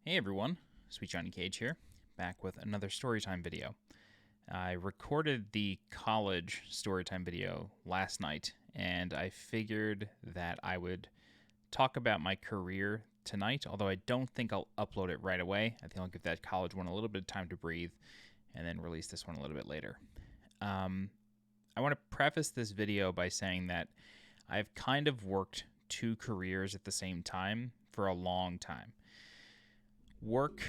Hey everyone, SweetJohnnyCage here, back with another storytime video. I recorded the college storytime video last night, and I figured that I would talk about my career tonight, although I don't think I'll upload it right away. I think I'll give that college one a little bit of time to breathe, and then release this one a little bit later. I want to preface this video by saying that I've kind of worked two careers at the same time for a long time. Work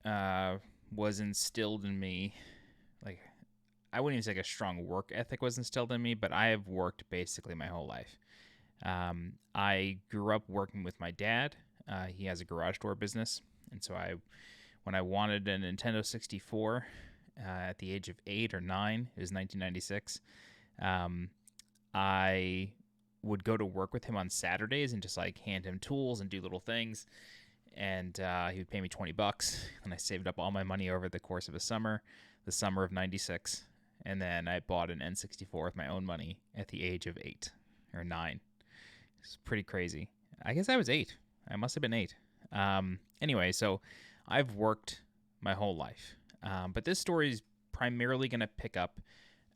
was instilled in me. Like, I wouldn't even say like a strong work ethic was instilled in me, but I have worked basically my whole life. I grew up working with my dad. He has a garage door business, and so when I wanted a Nintendo 64 at the age of 8 or 9, it was 1996. I would go to work with him on Saturdays and just like hand him tools and do little things, and he would pay me $20, and I saved up all my money over the course of the summer of '96, and then I bought an N64 with my own money at the age of 8 or 9. It's pretty crazy. I guess I was 8. I must have been 8. Anyway, so I've worked my whole life, but this story is primarily going to pick up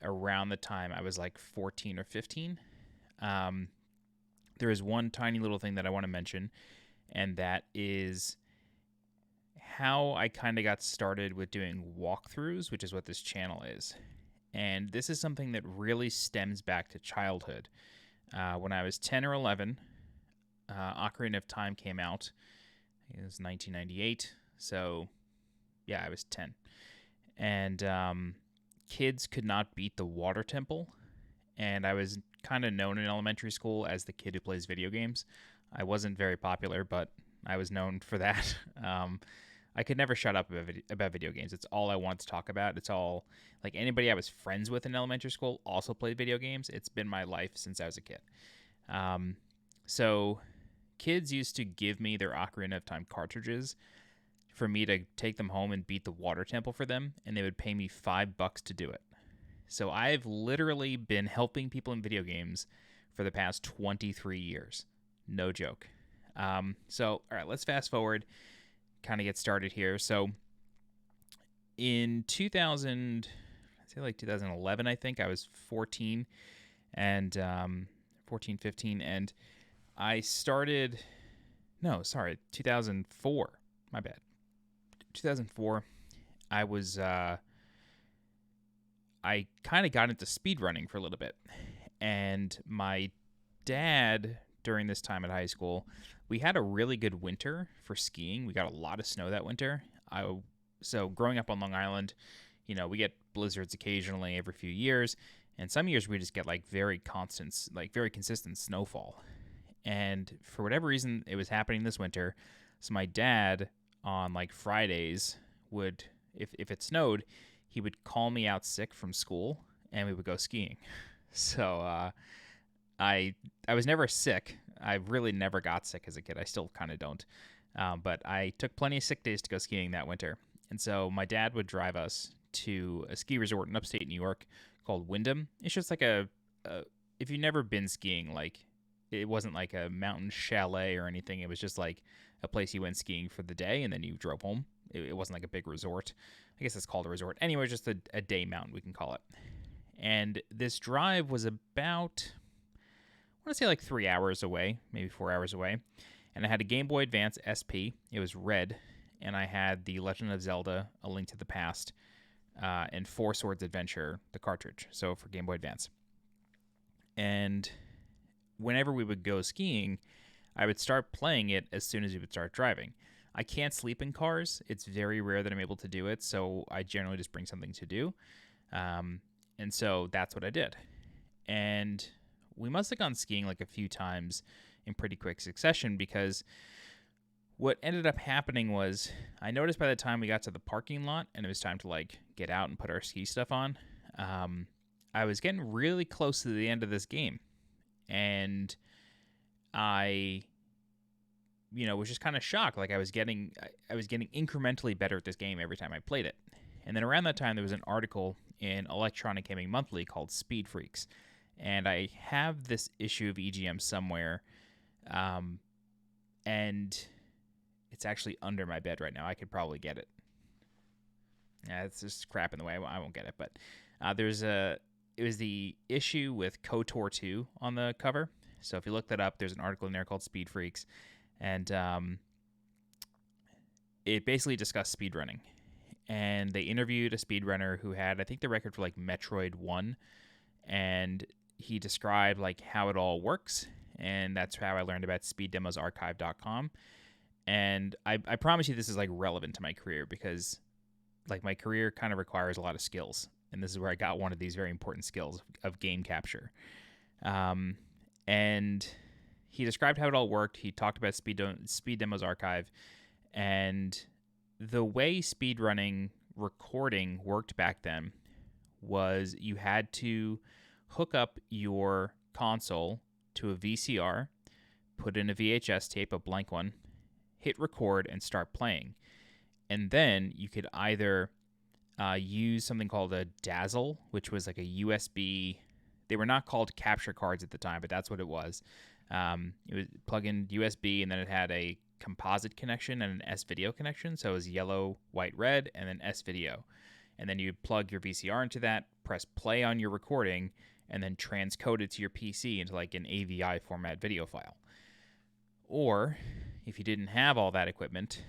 around the time I was like 14 or 15. There is one tiny little thing that I want to mention, and that is how I kind of got started with doing walkthroughs, which is what this channel is. And this is something that really stems back to childhood. When I was 10 or 11, Ocarina of Time came out. It was 1998, so yeah, I was 10. And kids could not beat the water temple, and I was kind of known in elementary school as the kid who plays video games. I wasn't very popular, but I was known for that. I could never shut up about video games. It's all I wanted to talk about. It's all, like, anybody I was friends with in elementary school also played video games. It's been my life since I was a kid. So kids used to give me their Ocarina of Time cartridges for me to take them home and beat the water temple for them, and they would pay me $5 to do it. So I've literally been helping people in video games for the past 23 years. No joke. All right, let's fast forward, kind of get started here. So in 2000, I'd say like 2011, I think, I was 14 and 14, 15, and I started, no, sorry, 2004, my bad. 2004, I kind of got into speedrunning for a little bit. And my dad, during this time at high school, we had a really good winter for skiing. We got a lot of snow that winter. So growing up on Long Island, we get blizzards occasionally every few years. And some years we just get like very consistent snowfall. And for whatever reason, it was happening this winter. So my dad on like Fridays would, if it snowed, he would call me out sick from school, and we would go skiing. So I was never sick. I really never got sick as a kid. I still kind of don't. But I took plenty of sick days to go skiing that winter. And so my dad would drive us to a ski resort in upstate New York called Wyndham. It's just like if you've never been skiing, like, it wasn't like a mountain chalet or anything. It was just like a place you went skiing for the day and then you drove home. It wasn't like a big resort. I guess it's called a resort. Anyway, just a day mountain, we can call it. And this drive was about, I want to say like 3 hours away, maybe 4 hours away. And I had a Game Boy Advance SP. It was red. And I had The Legend of Zelda: A Link to the Past and Four Swords Adventure, the cartridge. So for Game Boy Advance. And whenever we would go skiing, I would start playing it as soon as we would start driving. I can't sleep in cars. It's very rare that I'm able to do it, so I generally just bring something to do. And so that's what I did. And we must have gone skiing like a few times in pretty quick succession, because what ended up happening was I noticed by the time we got to the parking lot and it was time to like get out and put our ski stuff on, I was getting really close to the end of this game. And I was just kind of shocked. Like, I was getting incrementally better at this game every time I played it. And then around that time, there was an article in Electronic Gaming Monthly called Speed Freaks. And I have this issue of EGM somewhere. And It's actually under my bed right now. I could probably get it. Yeah, it's just crap in the way. I won't get it. But it was the issue with KOTOR 2 on the cover. So if you look that up, there's an article in there called Speed Freaks. And it basically discussed speedrunning. And they interviewed a speedrunner who had, I think, the record for like Metroid 1. And he described like how it all works. And that's how I learned about speeddemosarchive.com. And I promise you this is like relevant to my career because like my career kind of requires a lot of skills. And this is where I got one of these very important skills of game capture. And he described how it all worked. He talked about Speed Demos Archive. And the way speedrunning recording worked back then was you had to hook up your console to a VCR, put in a VHS tape, a blank one, hit record, and start playing. And then you could either use something called a Dazzle, which was like a USB. They were not called capture cards at the time, but that's what it was. It was plug in USB, and then it had a composite connection and an S-video connection. So it was yellow, white, red, and then S-video. And then you plug your VCR into that, press play on your recording, and then transcode it to your PC into like an AVI format video file. Or if you didn't have all that equipment,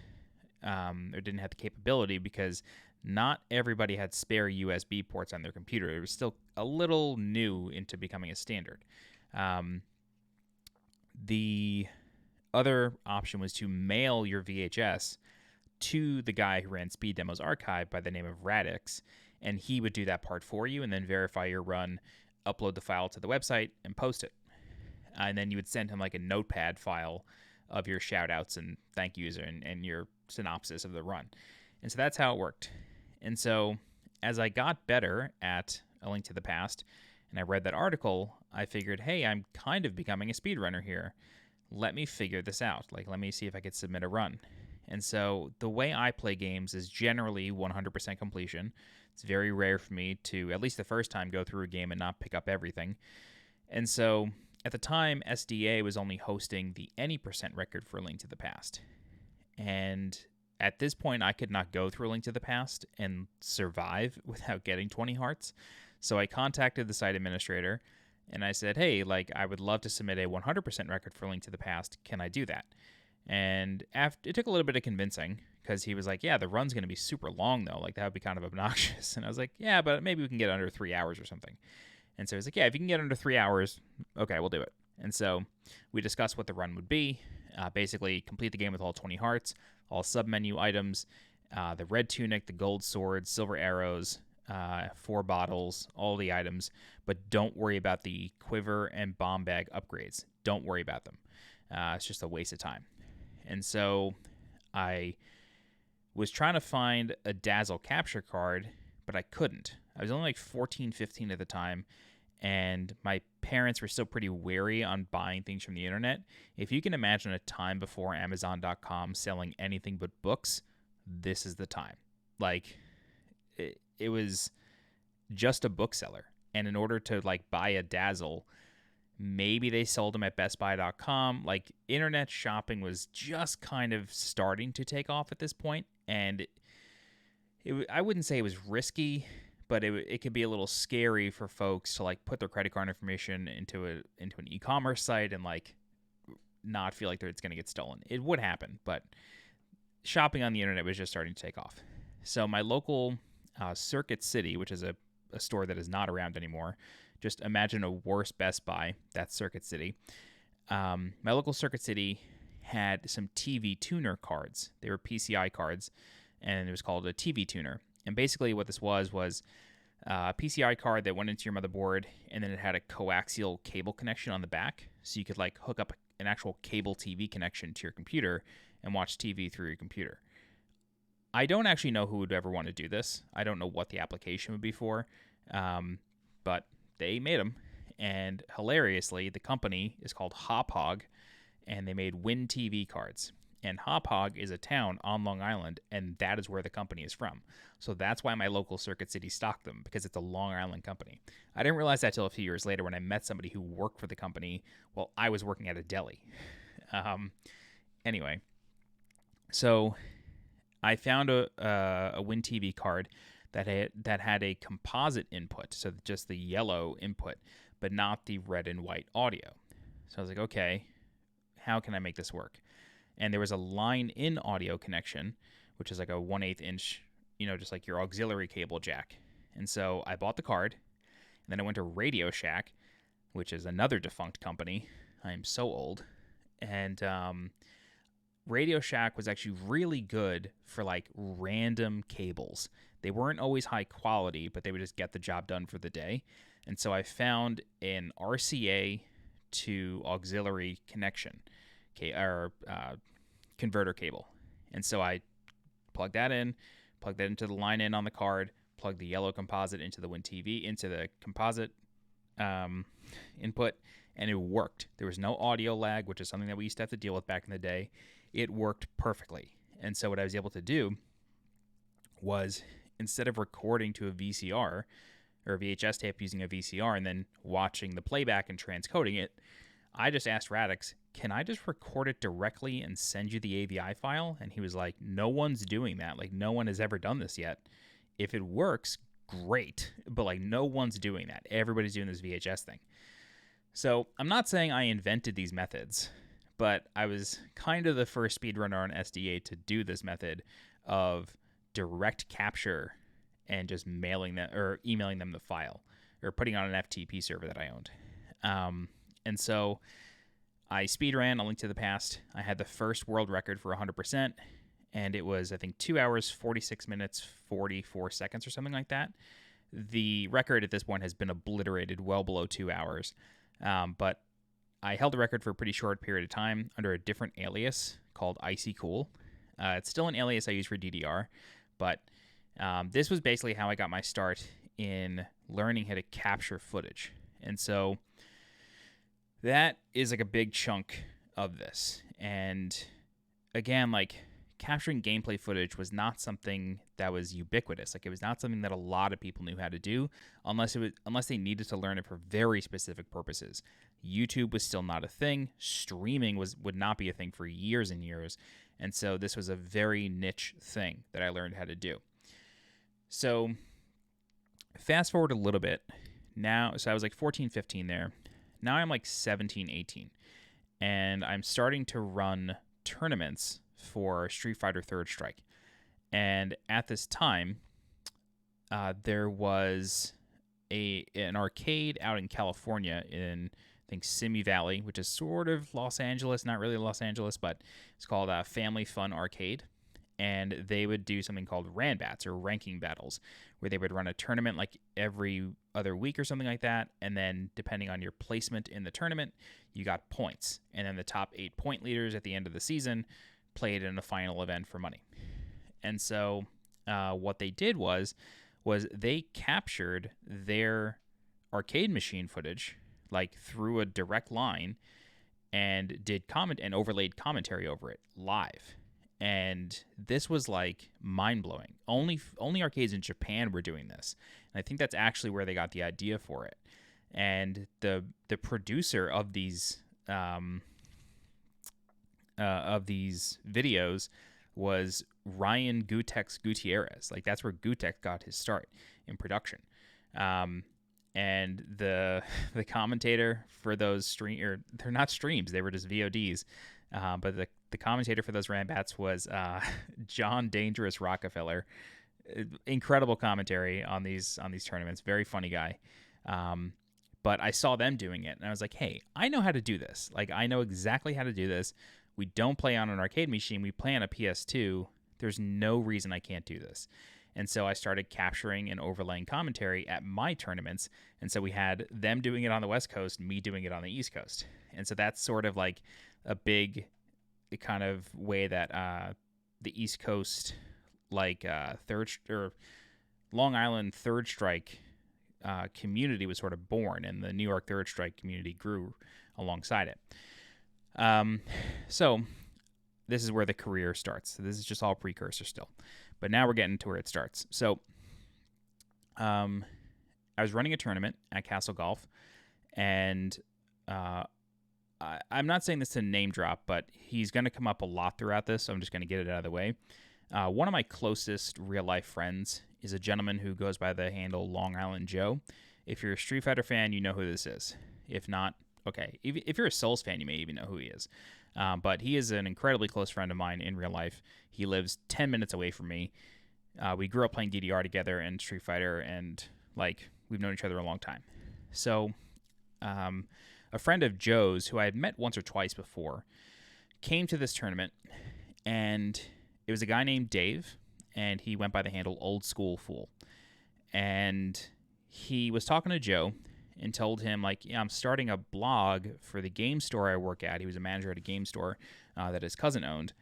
or didn't have the capability, because not everybody had spare USB ports on their computer. It was still a little new into becoming a standard. The other option was to mail your VHS to the guy who ran Speed Demos Archive by the name of Radix, and he would do that part for you and then verify your run, upload the file to the website, and post it. And then you would send him like a notepad file of your shout-outs and thank yous and your synopsis of the run. And so that's how it worked. And so as I got better at A Link to the Past and I read that article, I figured, hey, I'm kind of becoming a speedrunner here. Let me figure this out. Like, let me see if I could submit a run. And so the way I play games is generally 100% completion. It's very rare for me to, at least the first time, go through a game and not pick up everything. And so at the time, SDA was only hosting the any percent record for A Link to the Past. And at this point, I could not go through A Link to the Past and survive without getting 20 hearts. So I contacted the site administrator and I said, hey, like, I would love to submit a 100% record for A Link to the Past. Can I do that? And it took a little bit of convincing because he was like, yeah, the run's going to be super long, though. Like, that would be kind of obnoxious. And I was like, yeah, but maybe we can get under 3 hours or something. And so he's like, yeah, if you can get under 3 hours, okay, we'll do it. And so we discussed what the run would be. Basically, complete the game with all 20 hearts, all submenu items, the red tunic, the gold sword, silver arrows, 4 bottles, all the items, but don't worry about the quiver and bomb bag upgrades. Don't worry about them. It's just a waste of time. And so I was trying to find a Dazzle capture card, but I couldn't. I was only like 14, 15 at the time, and my parents were still pretty wary on buying things from the internet. If you can imagine a time before Amazon.com selling anything but books, this is the time. Like, it was just a bookseller. And in order to like buy a Dazzle, maybe they sold them at bestbuy.com. Like, internet shopping was just kind of starting to take off at this point. And I wouldn't say it was risky, but it could be a little scary for folks to like put their credit card information into an e-commerce site and like not feel like it's going to get stolen. It would happen, but shopping on the internet was just starting to take off. So my local Circuit City, which is a store that is not around anymore, just imagine a worse Best Buy. That's Circuit City. My local Circuit City had some TV tuner cards. They were PCI cards, and it was called a TV tuner. And basically what this was a PCI card that went into your motherboard, and then it had a coaxial cable connection on the back, so you could like hook up an actual cable TV connection to your computer and watch TV through your computer. I don't actually know who would ever want to do this. I don't know what the application would be for, but they made them. And hilariously, the company is called Hop Hog, and they made Win TV cards. And Hop Hog is a town on Long Island, and that is where the company is from. So that's why my local Circuit City stocked them, because it's a Long Island company. I didn't realize that till a few years later when I met somebody who worked for the company while I was working at a deli. Anyway, So I found a Win TV card that had a composite input, so just the yellow input, but not the red and white audio. So I was like, okay, how can I make this work? And there was a line-in audio connection, which is like a 1/8 inch, just like your auxiliary cable jack. And so I bought the card, and then I went to Radio Shack, which is another defunct company. I am so old. And Radio Shack was actually really good for like random cables. They weren't always high quality, but they would just get the job done for the day. And so I found an RCA to auxiliary connection, or converter cable. And so I plugged that into the line in on the card, plugged the yellow composite into the Win TV, into the composite input, and it worked. There was no audio lag, which is something that we used to have to deal with back in the day. It worked perfectly. And so what I was able to do was, instead of recording to a VCR or a VHS tape using a VCR and then watching the playback and transcoding it, I just asked Radix, can I just record it directly and send you the AVI file? And he was like, no one's doing that. Like, no one has ever done this yet. If it works, great. But like, no one's doing that. Everybody's doing this VHS thing. So I'm not saying I invented these methods, but I was kind of the first speedrunner on SDA to do this method of direct capture and just mailing them or emailing them the file, or putting on an FTP server that I owned. And so I speedran A Link to the Past. I had the first world record for 100%, and it was, I think, 2 hours, 46 minutes, 44 seconds or something like that. The record at this point has been obliterated well below 2 hours, but I held the record for a pretty short period of time under a different alias called Icy Cool. It's still an alias I use for DDR, but this was basically how I got my start in learning how to capture footage. And so that is like a big chunk of this. And again, like, capturing gameplay footage was not something that was ubiquitous. Like, it was not something that a lot of people knew how to do unless they needed to learn it for very specific purposes. YouTube was still not a thing. Streaming would not be a thing for years and years. And so this was a very niche thing that I learned how to do. So fast forward a little bit. Now, so I was like 14, 15 there. Now I'm like 17, 18. And I'm starting to run tournaments for Street Fighter Third Strike. And at this time, there was an arcade out in California in, I think, Simi Valley, which is sort of Los Angeles, not really Los Angeles, but it's called Family Fun Arcade. And they would do something called Ranbats, or ranking battles, where they would run a tournament like every other week or something like that. And then depending on your placement in the tournament, you got points. And then the top 8 point leaders at the end of the season played in a final event for money. And so what they did was they captured their arcade machine footage, like, through a direct line, and did comment and overlaid commentary over it live. And this was like mind-blowing. Only arcades in Japan were doing this. And I think that's actually where they got the idea for it. And the producer of these videos was Ryan Gutex Gutierrez. Like, that's where Gutex got his start in production. And the commentator for those they're not streams, they were just VODs. But the commentator for those Ranbats was John Dangerous Rockefeller. Incredible commentary on these tournaments. Very funny guy. But I saw them doing it, and I was like, hey, I know how to do this. Like, I know exactly how to do this. We don't play on an arcade machine. We play on a PS2. There's no reason I can't do this. And so I started capturing and overlaying commentary at my tournaments. And so we had them doing it on the West Coast, me doing it on the East Coast. And so that's sort of like a big kind of way that the East Coast, like Long Island Third Strike community was sort of born, and the New York Third Strike community grew alongside it. So this is where the career starts. So this is just all precursor still, but now we're getting to where it starts. So I was running a tournament at Castle Golf, and I'm not saying this to name drop, but he's going to come up a lot throughout this, so I'm just going to get it out of the way. One of my closest real life friends is a gentleman who goes by the handle Long Island Joe. If you're a Street Fighter fan, you know who this is. If not, okay. If you're a Souls fan, you may even know who he is. But he is an incredibly close friend of mine in real life. He lives 10 minutes away from me. We grew up playing DDR together and Street Fighter, and like we've known each other a long time. So, a friend of Joe's, who I had met once or twice before, came to this tournament, and it was a guy named Dave, and he went by the handle Old School Fool. And he was talking to Joe and told him, like, yeah, I'm starting a blog for the game store I work at. He was a manager at a game store that his cousin owned.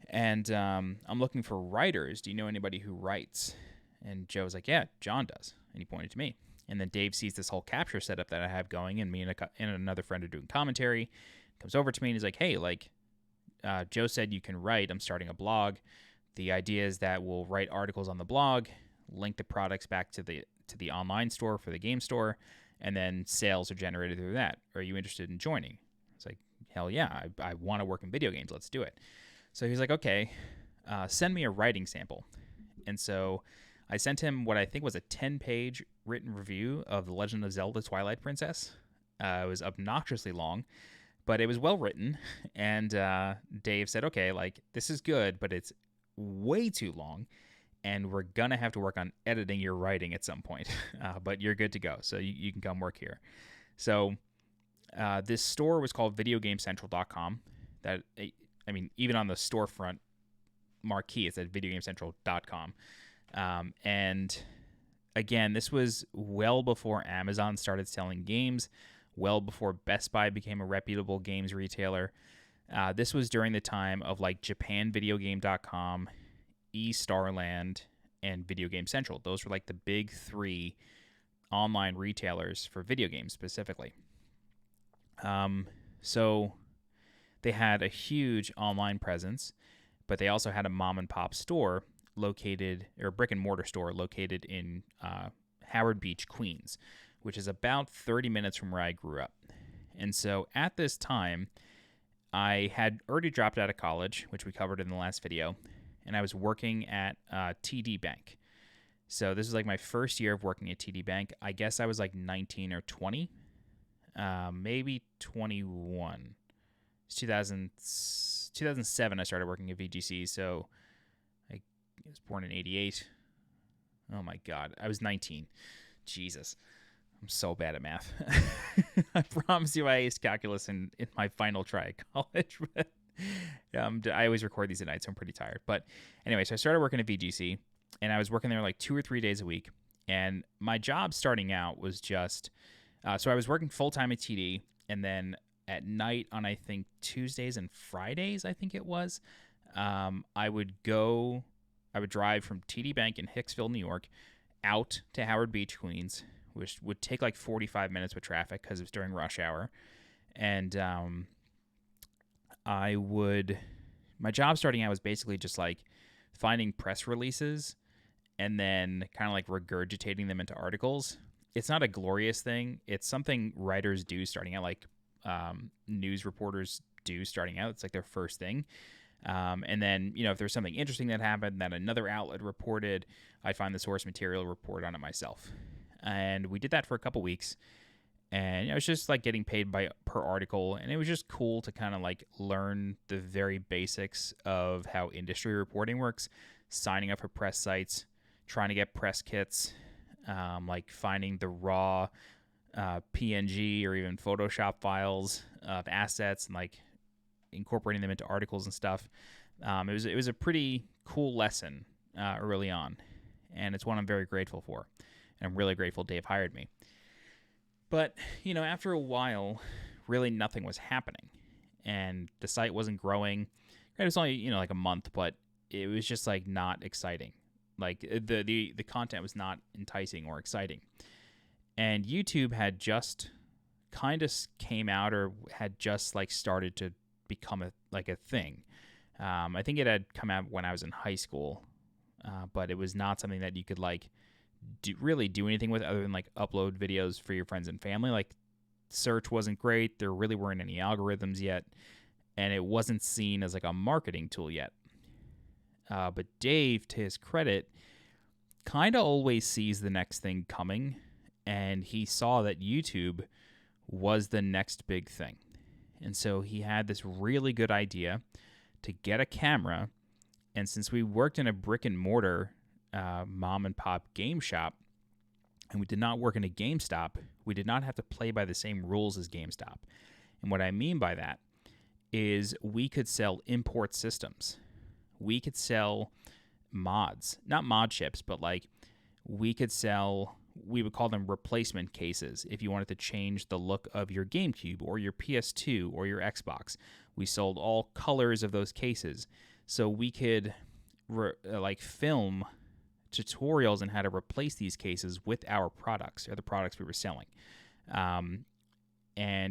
And I'm looking for writers. Do you know anybody who writes? And Joe was like, yeah, John does. And he pointed to me. And then Dave sees this whole capture setup that I have going, and me and another friend are doing commentary. Comes over to me and he's like, hey, like, Joe said you can write. I'm starting a blog. The idea is that we'll write articles on the blog, link the products back to the online store for the game store, and then sales are generated through that. Are you interested in joining? It's like, hell yeah, I want to work in video games. Let's do it. So he's like, okay, send me a writing sample. And so I sent him what I think was a 10-page written review of The Legend of Zelda Twilight Princess. It was obnoxiously long, but it was well written. And Dave said, okay, like, this is good, but it's way too long, and we're going to have to work on editing your writing at some point. But you're good to go, so you can come work here. So this store was called VideoGameCentral.com. That, I mean, even on the storefront marquee, it said VideoGameCentral.com. And again, this was well before Amazon started selling games, well before Best Buy became a reputable games retailer. This was during the time of like JapanVideoGame.com, eStarland, and Video Game Central. Those were like the big three online retailers for video games specifically. So they had a huge online presence, but they also had a mom and pop store located, or brick and mortar store located in Howard Beach, Queens, which is about 30 minutes from where I grew up. And so at this time, I had already dropped out of college, which we covered in the last video, and I was working at TD Bank. So this was like my first year of working at TD Bank. I guess I was like 19 or 20, maybe 21. It's 2007 I started working at VGC, so I was born in 88. Oh my God, I was 19. Jesus, I'm so bad at math. I promise you I aced calculus in my final try at college. But I always record these at night, so I'm pretty tired. But anyway, so I started working at VGC, and I was working there like 2 or 3 days a week. And my job starting out was just, so I was working full-time at TD, and then at night on, I think, Tuesdays and Fridays, I think it was, I would drive from TD Bank in Hicksville, New York, out to Howard Beach, Queens, which would take like 45 minutes with traffic because it was during rush hour. And my job starting out was basically just like finding press releases and then kind of like regurgitating them into articles. It's not a glorious thing. It's something writers do starting out, like news reporters do starting out. It's like their first thing. And then, if there's something interesting that happened that another outlet reported, I'd find the source material, report on it myself. And we did that for a couple weeks. And it was just like getting paid per article. And it was just cool to kind of like learn the very basics of how industry reporting works, signing up for press sites, trying to get press kits, like finding the raw PNG or even Photoshop files of assets and like incorporating them into articles and stuff. It was a pretty cool lesson early on, and it's one I'm very grateful for. And I'm really grateful Dave hired me. But, after a while, really nothing was happening, and the site wasn't growing. It was only, like a month, but it was just like not exciting. Like the content was not enticing or exciting. And YouTube had just kind of came out, or had just like started to become a thing. I think it had come out when I was in high school, but it was not something that you could like really do anything with other than like upload videos for your friends and family. Like search wasn't great. There really weren't any algorithms yet, and it wasn't seen as like a marketing tool yet. But Dave, to his credit, kind of always sees the next thing coming, and he saw that YouTube was the next big thing. And so he had this really good idea to get a camera, and since we worked in a brick and mortar mom and pop game shop, and we did not work in a GameStop, we did not have to play by the same rules as GameStop. And what I mean by that is we could sell import systems. We could sell mods, not mod chips, but like we could sell, we would call them replacement cases if you wanted to change the look of your GameCube or your PS2 or your Xbox. We sold all colors of those cases. So we could film tutorials on how to replace these cases with our products or the products we were selling. And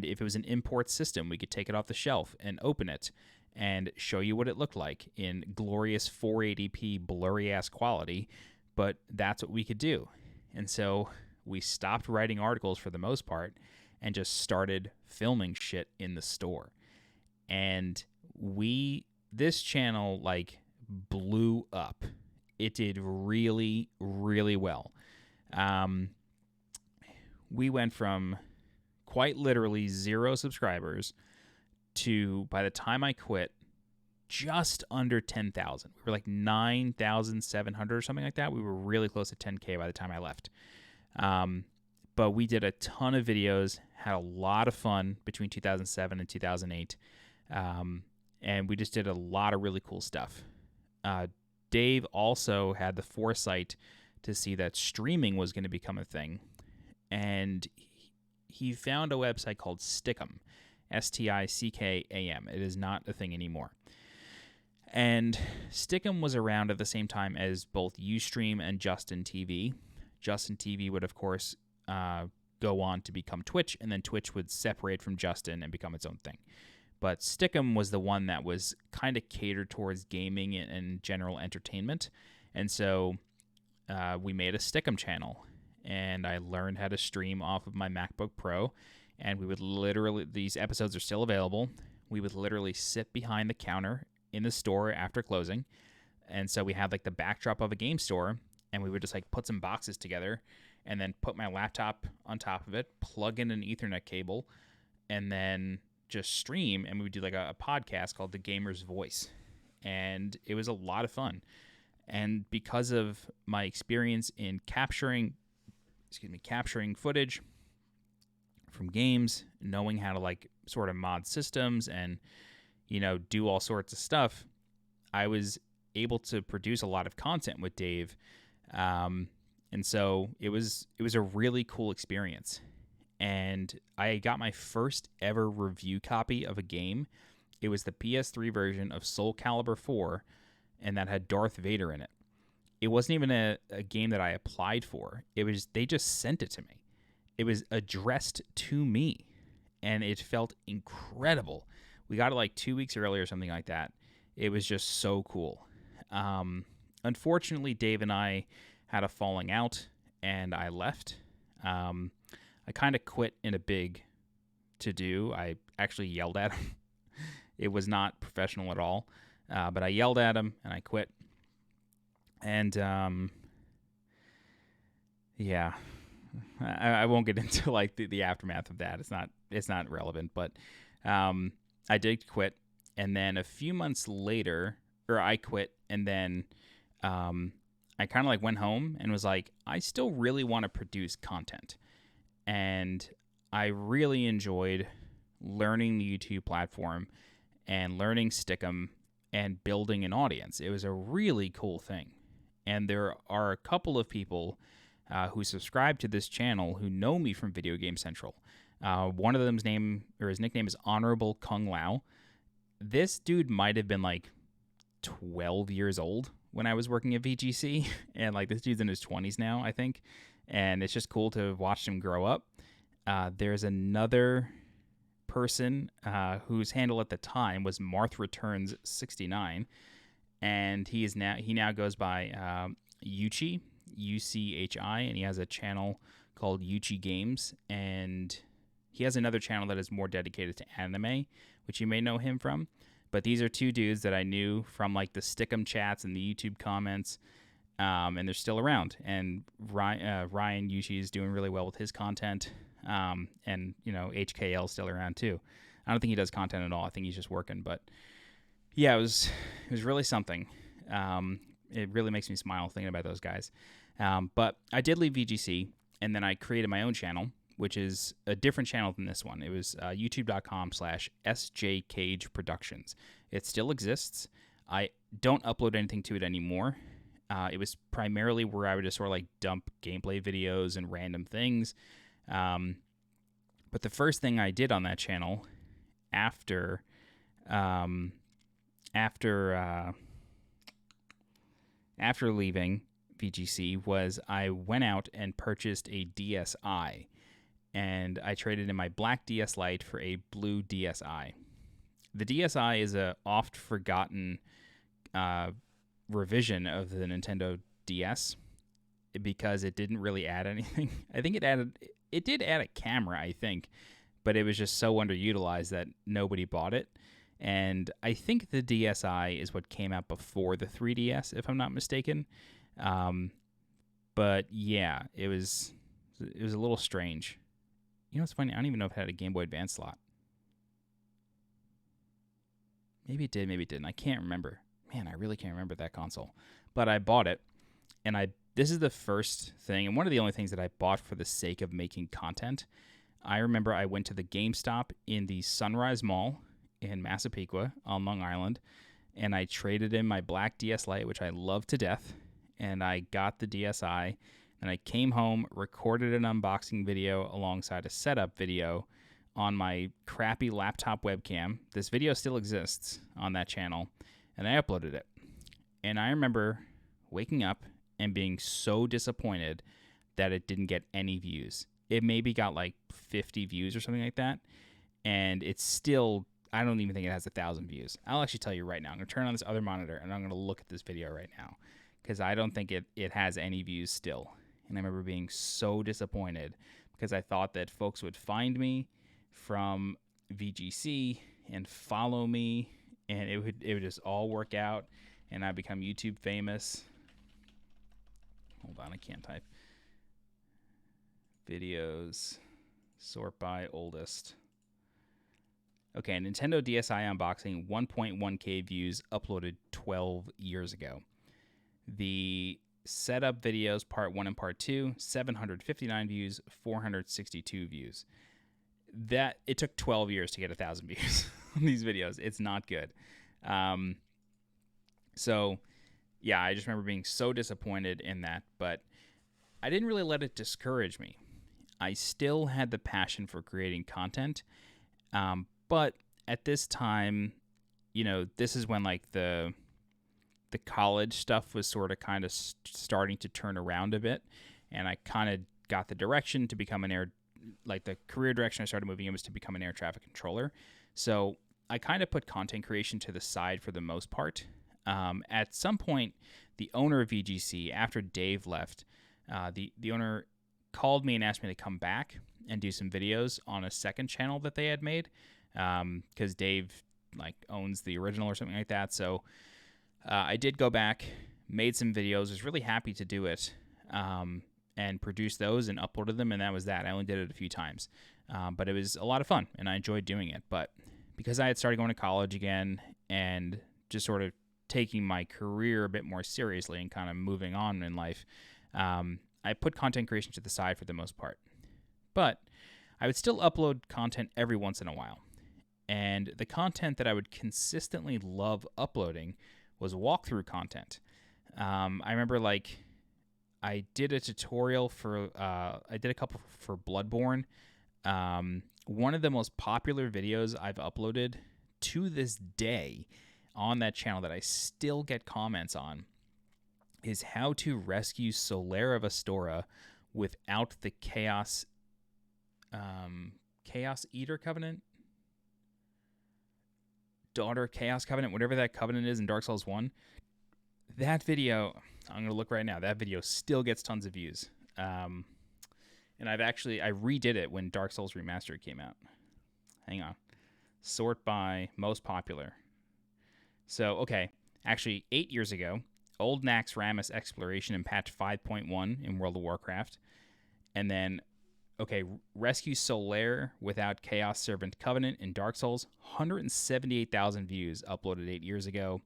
if it was an import system, we could take it off the shelf and open it and show you what it looked like in glorious 480p blurry-ass quality, but that's what we could do. And so we stopped writing articles for the most part and just started filming shit in the store. And this channel, like, blew up. It did really, really well. We went from quite literally 0 subscribers to, by the time I quit, just under 10,000. We were like 9,700 or something like that. We were really close to 10K by the time I left. But we did a ton of videos, had a lot of fun between 2007 and 2008. And we just did a lot of really cool stuff. Dave also had the foresight to see that streaming was going to become a thing. And he found a website called Stickam, Stickam. It is not a thing anymore. And Stickam was around at the same time as both Ustream and Justin TV. Justin TV would, of course, go on to become Twitch, and then Twitch would separate from Justin and become its own thing. But Stickam was the one that was kind of catered towards gaming and general entertainment. And so we made a Stickam channel, and I learned how to stream off of my MacBook Pro. And we would literally, these episodes are still available, we would literally sit behind the counter in the store after closing. And so we had like the backdrop of a game store, and we would just like put some boxes together and then put my laptop on top of it, plug in an Ethernet cable, and then just stream. And we would do like a podcast called The Gamer's Voice. And it was a lot of fun. And because of my experience in capturing footage from games, knowing how to like sort of mod systems and, you know, do all sorts of stuff, I was able to produce a lot of content with Dave. And so it was a really cool experience. And I got my first ever review copy of a game. It was the PS3 version of Soul Calibur 4, and that had Darth Vader in it. It wasn't even a game that I applied for. They just sent it to me. It was addressed to me, and it felt incredible. We got it like 2 weeks early or something like that. It was just so cool. Unfortunately, Dave and I had a falling out, and I left. I kind of quit in a big to-do. I actually yelled at him. It was not professional at all, but I yelled at him, and I quit. And, yeah, I won't get into like the aftermath of that. It's not relevant, but I did quit. And then a few months later, I quit, and then I kind of like went home and was like, I still really want to produce content. And I really enjoyed learning the YouTube platform and learning Stickam and building an audience. It was a really cool thing. And there are a couple of people who subscribe to this channel who know me from Video Game Central. One of them's his nickname is Honorable Kung Lao. This dude might have been like 12 years old when I was working at VGC, and like this dude's in his 20s now, I think. And it's just cool to watch him grow up. There's another person whose handle at the time was Marth Returns 69, and he now goes by Yuchi, UCHI, and he has a channel called Yuchi Games, and He has another channel that is more dedicated to anime, which you may know him from. But these are two dudes that I knew from like the Stick'em chats and the YouTube comments, and they're still around. And Ryan Yushi is doing really well with his content, and HKL is still around too. I don't think he does content at all. I think he's just working. But yeah, it was really something. It really makes me smile thinking about those guys. But I did leave VGC, and then I created my own channel, which is a different channel than this one. It was youtube.com/SJCage Productions. It still exists. I don't upload anything to it anymore. It was primarily where I would just sort of like dump gameplay videos and random things. But the first thing I did on that channel after leaving VGC was I went out and purchased a DSi, and I traded in my black DS Lite for a blue DSi. The DSi is a oft forgotten revision of the Nintendo DS because it didn't really add anything. I think it did add a camera, I think, but it was just so underutilized that nobody bought it. And I think the DSi is what came out before the 3DS, if I'm not mistaken. But yeah, it was a little strange. You know what's funny? I don't even know if it had a Game Boy Advance slot. Maybe it did, maybe it didn't. I can't remember. Man, I really can't remember that console. But I bought it, and this is the first thing, and one of the only things that I bought for the sake of making content. I remember I went to the GameStop in the Sunrise Mall in Massapequa on Long Island, and I traded in my black DS Lite, which I love to death, and I got the DSi, and I came home, recorded an unboxing video alongside a setup video on my crappy laptop webcam. This video still exists on that channel, and I uploaded it. And I remember waking up and being so disappointed that it didn't get any views. It maybe got like 50 views or something like that, and it's still, I don't even think it has 1,000 views. I'll actually tell you right now. I'm going to turn on this other monitor, and I'm going to look at this video right now because I don't think it has any views still. And I remember being so disappointed because I thought that folks would find me from VGC and follow me, and it would just all work out, and I'd become YouTube famous. Hold on, I can't type. Videos, sort by oldest. Okay, Nintendo DSi unboxing, 1.1K views, uploaded 12 years ago. The setup videos, part 1 and part 2, 759 views, 462 views. That it took 12 years to get 1,000 views on these videos. It's not good. So, yeah, I just remember being so disappointed in that, but I didn't really let it discourage me. I still had the passion for creating content, but at this time, this is when like the college stuff was sort of kind of starting to turn around a bit, and I kind of got the direction to become the career direction I started moving in was to become an air traffic controller. So I kind of put content creation to the side for the most part. At some point, the owner of VGC, after Dave left, the owner called me and asked me to come back and do some videos on a second channel that they had made, because Dave owns the original or something like that. So I did go back, made some videos, was really happy to do it, and produced those and uploaded them, and that was that. I only did it a few times, but it was a lot of fun, and I enjoyed doing it. But because I had started going to college again and just sort of taking my career a bit more seriously and kind of moving on in life, I put content creation to the side for the most part. But I would still upload content every once in a while. And the content that I would consistently love uploading was walkthrough content. I remember I did a tutorial I did a couple for Bloodborne. One of the most popular videos I've uploaded to this day on that channel that I still get comments on is how to rescue Solera of Astora without the Chaos Eater Covenant? Daughter Chaos Covenant, whatever that covenant is in Dark Souls 1. That video, I'm going to look right now, that video still gets tons of views. And I redid it when Dark Souls Remastered came out. Hang on. Sort by most popular. So, okay. Actually, 8 years ago, Old Nax Ramus Exploration in patch 5.1 in World of Warcraft. And then, okay, Rescue Solaire without Chaos Servant Covenant in Dark Souls. 178,000 views uploaded 8 years ago.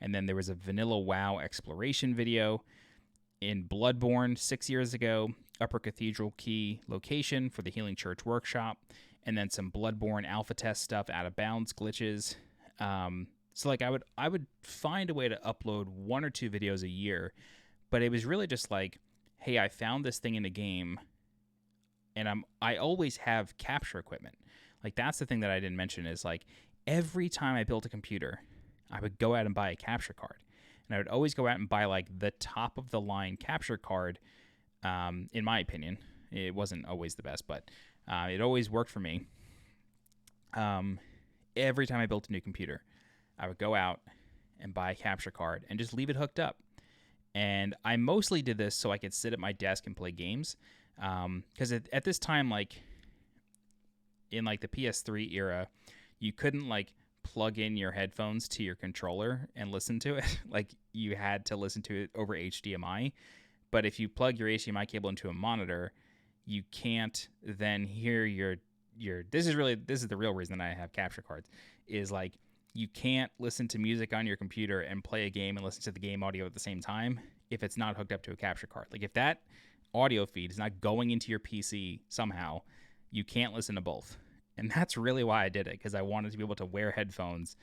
And then there was a Vanilla WoW exploration video in Bloodborne 6 years ago. Upper Cathedral Key location for the Healing Church Workshop. And then some Bloodborne alpha test stuff, out of bounds glitches. So like I would find a way to upload 1 or 2 videos a year, but it was really just like, hey, I found this thing in the game, and I always have capture equipment. Like that's the thing that I didn't mention is like every time I built a computer, I would go out and buy a capture card, and I would always go out and buy like the top of the line capture card. In my opinion, it wasn't always the best, but it always worked for me. Every time I built a new computer, I would go out and buy a capture card and just leave it hooked up. And I mostly did this so I could sit at my desk and play games. Because at this time, like in like the PS3 era, you couldn't like plug in your headphones to your controller and listen to it. Like you had to listen to it over HDMI. But if you plug your HDMI cable into a monitor, you can't then hear your this is the real reason that I have capture cards, is like you can't listen to music on your computer and play a game and listen to the game audio at the same time if it's not hooked up to a capture card. Like if that audio feed is not going into your PC somehow, you can't listen to both. And that's really why I did it, because I wanted to be able to wear headphones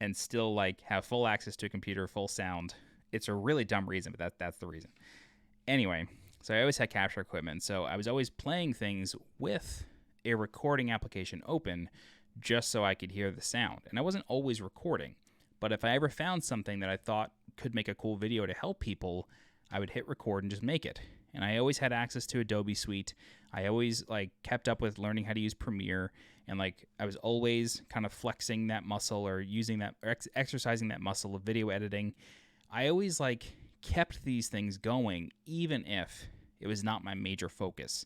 and still like have full access to a computer, full sound. It's a really dumb reason, but that's the reason. Anyway, so I always had capture equipment, so I was always playing things with a recording application open just so I could hear the sound. And I wasn't always recording, but if I ever found something that I thought could make a cool video to help people, I would hit record and just make it. And I always had access to Adobe Suite. I always like kept up with learning how to use Premiere, and like I was always kind of flexing that muscle or using that or exercising that muscle of video editing. I always like kept these things going even if it was not my major focus.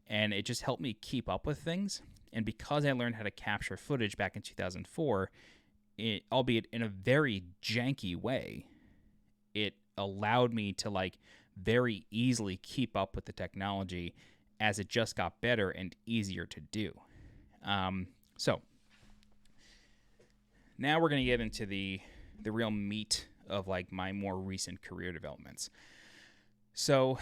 And it just helped me keep up with things. And because I learned how to capture footage back in 2004, albeit in a very janky way, it allowed me to like very easily keep up with the technology as it just got better and easier to do. So now we're going to get into the real meat of like my more recent career developments. So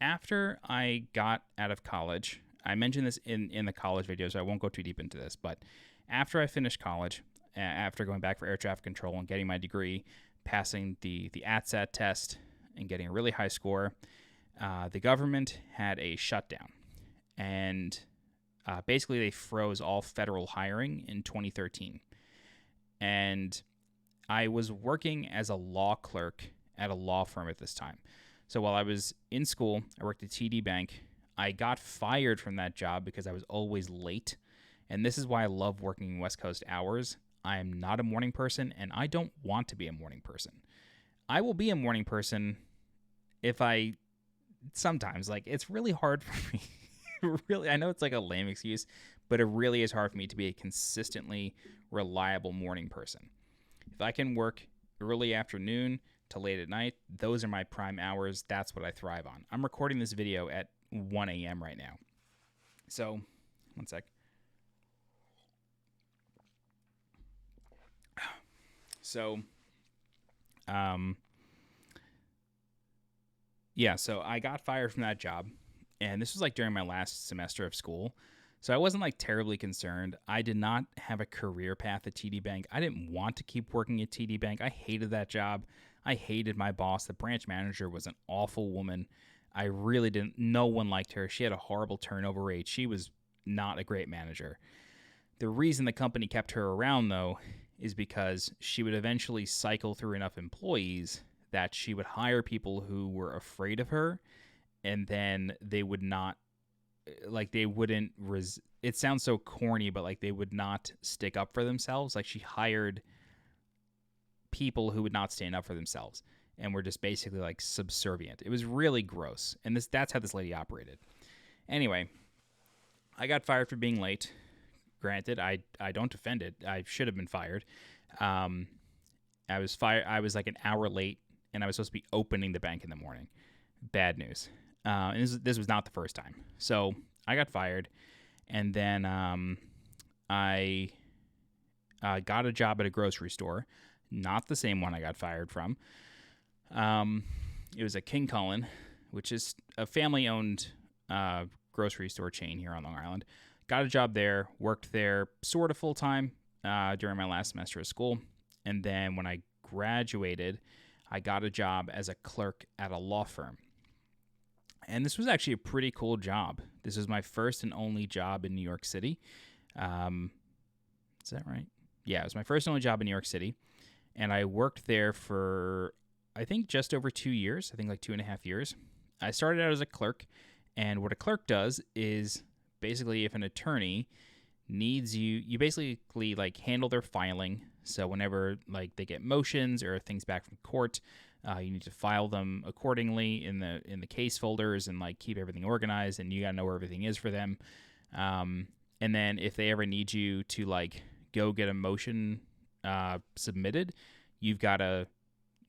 after I got out of college, I mentioned this in the college video, so I won't go too deep into this, but after I finished college, after going back for air traffic control and getting my degree, passing the ATSAT test and getting a really high score, the government had a shutdown. And basically they froze all federal hiring in 2013. And I was working as a law clerk at a law firm at this time. So while I was in school, I worked at TD Bank. I got fired from that job because I was always late. And this is why I love working West Coast hours. I am not a morning person, and I don't want to be a morning person. I will be a morning person if I sometimes, like, it's really hard for me. Really, I know it's like a lame excuse, but it really is hard for me to be a consistently reliable morning person. If I can work early afternoon to late at night, those are my prime hours. That's what I thrive on. I'm recording this video at 1 a.m. right now. So, one sec. So, yeah, so I got fired from that job, and this was like during my last semester of school. So I wasn't like terribly concerned. I did not have a career path at TD Bank. I didn't want to keep working at TD Bank. I hated that job. I hated my boss. The branch manager was an awful woman. I really didn't. No one liked her. She had a horrible turnover rate. She was not a great manager. The reason the company kept her around, though, is because she would eventually cycle through enough employees that she would hire people who were afraid of her, and then they would not, like, they wouldn't, it sounds so corny, but, like, they would not stick up for themselves. Like, she hired people who would not stand up for themselves and were just basically, like, subservient. It was really gross, and that's how this lady operated. Anyway, I got fired for being late. Granted, I don't defend it. I should have been fired. Um, I was fired. I was like an hour late, and I was supposed to be opening the bank in the morning. Bad news. And this was not the first time. So I got fired, and then I got a job at a grocery store, not the same one I got fired from. It was a King Cullen, which is a family-owned grocery store chain here on Long Island. Got a job there, worked there sort of full-time during my last semester of school. And then when I graduated, I got a job as a clerk at a law firm. And this was actually a pretty cool job. This was my first and only job in New York City. Is that right? Yeah, it was my first and only job in New York City. And I worked there for, I think, just over 2 years. I think like 2.5 years. I started out as a clerk. And what a clerk does is basically if an attorney needs you basically like handle their filing. So whenever like they get motions or things back from court, you need to file them accordingly in the case folders and like keep everything organized, and you gotta know where everything is for them. And then if they ever need you to like go get a motion submitted, you've got to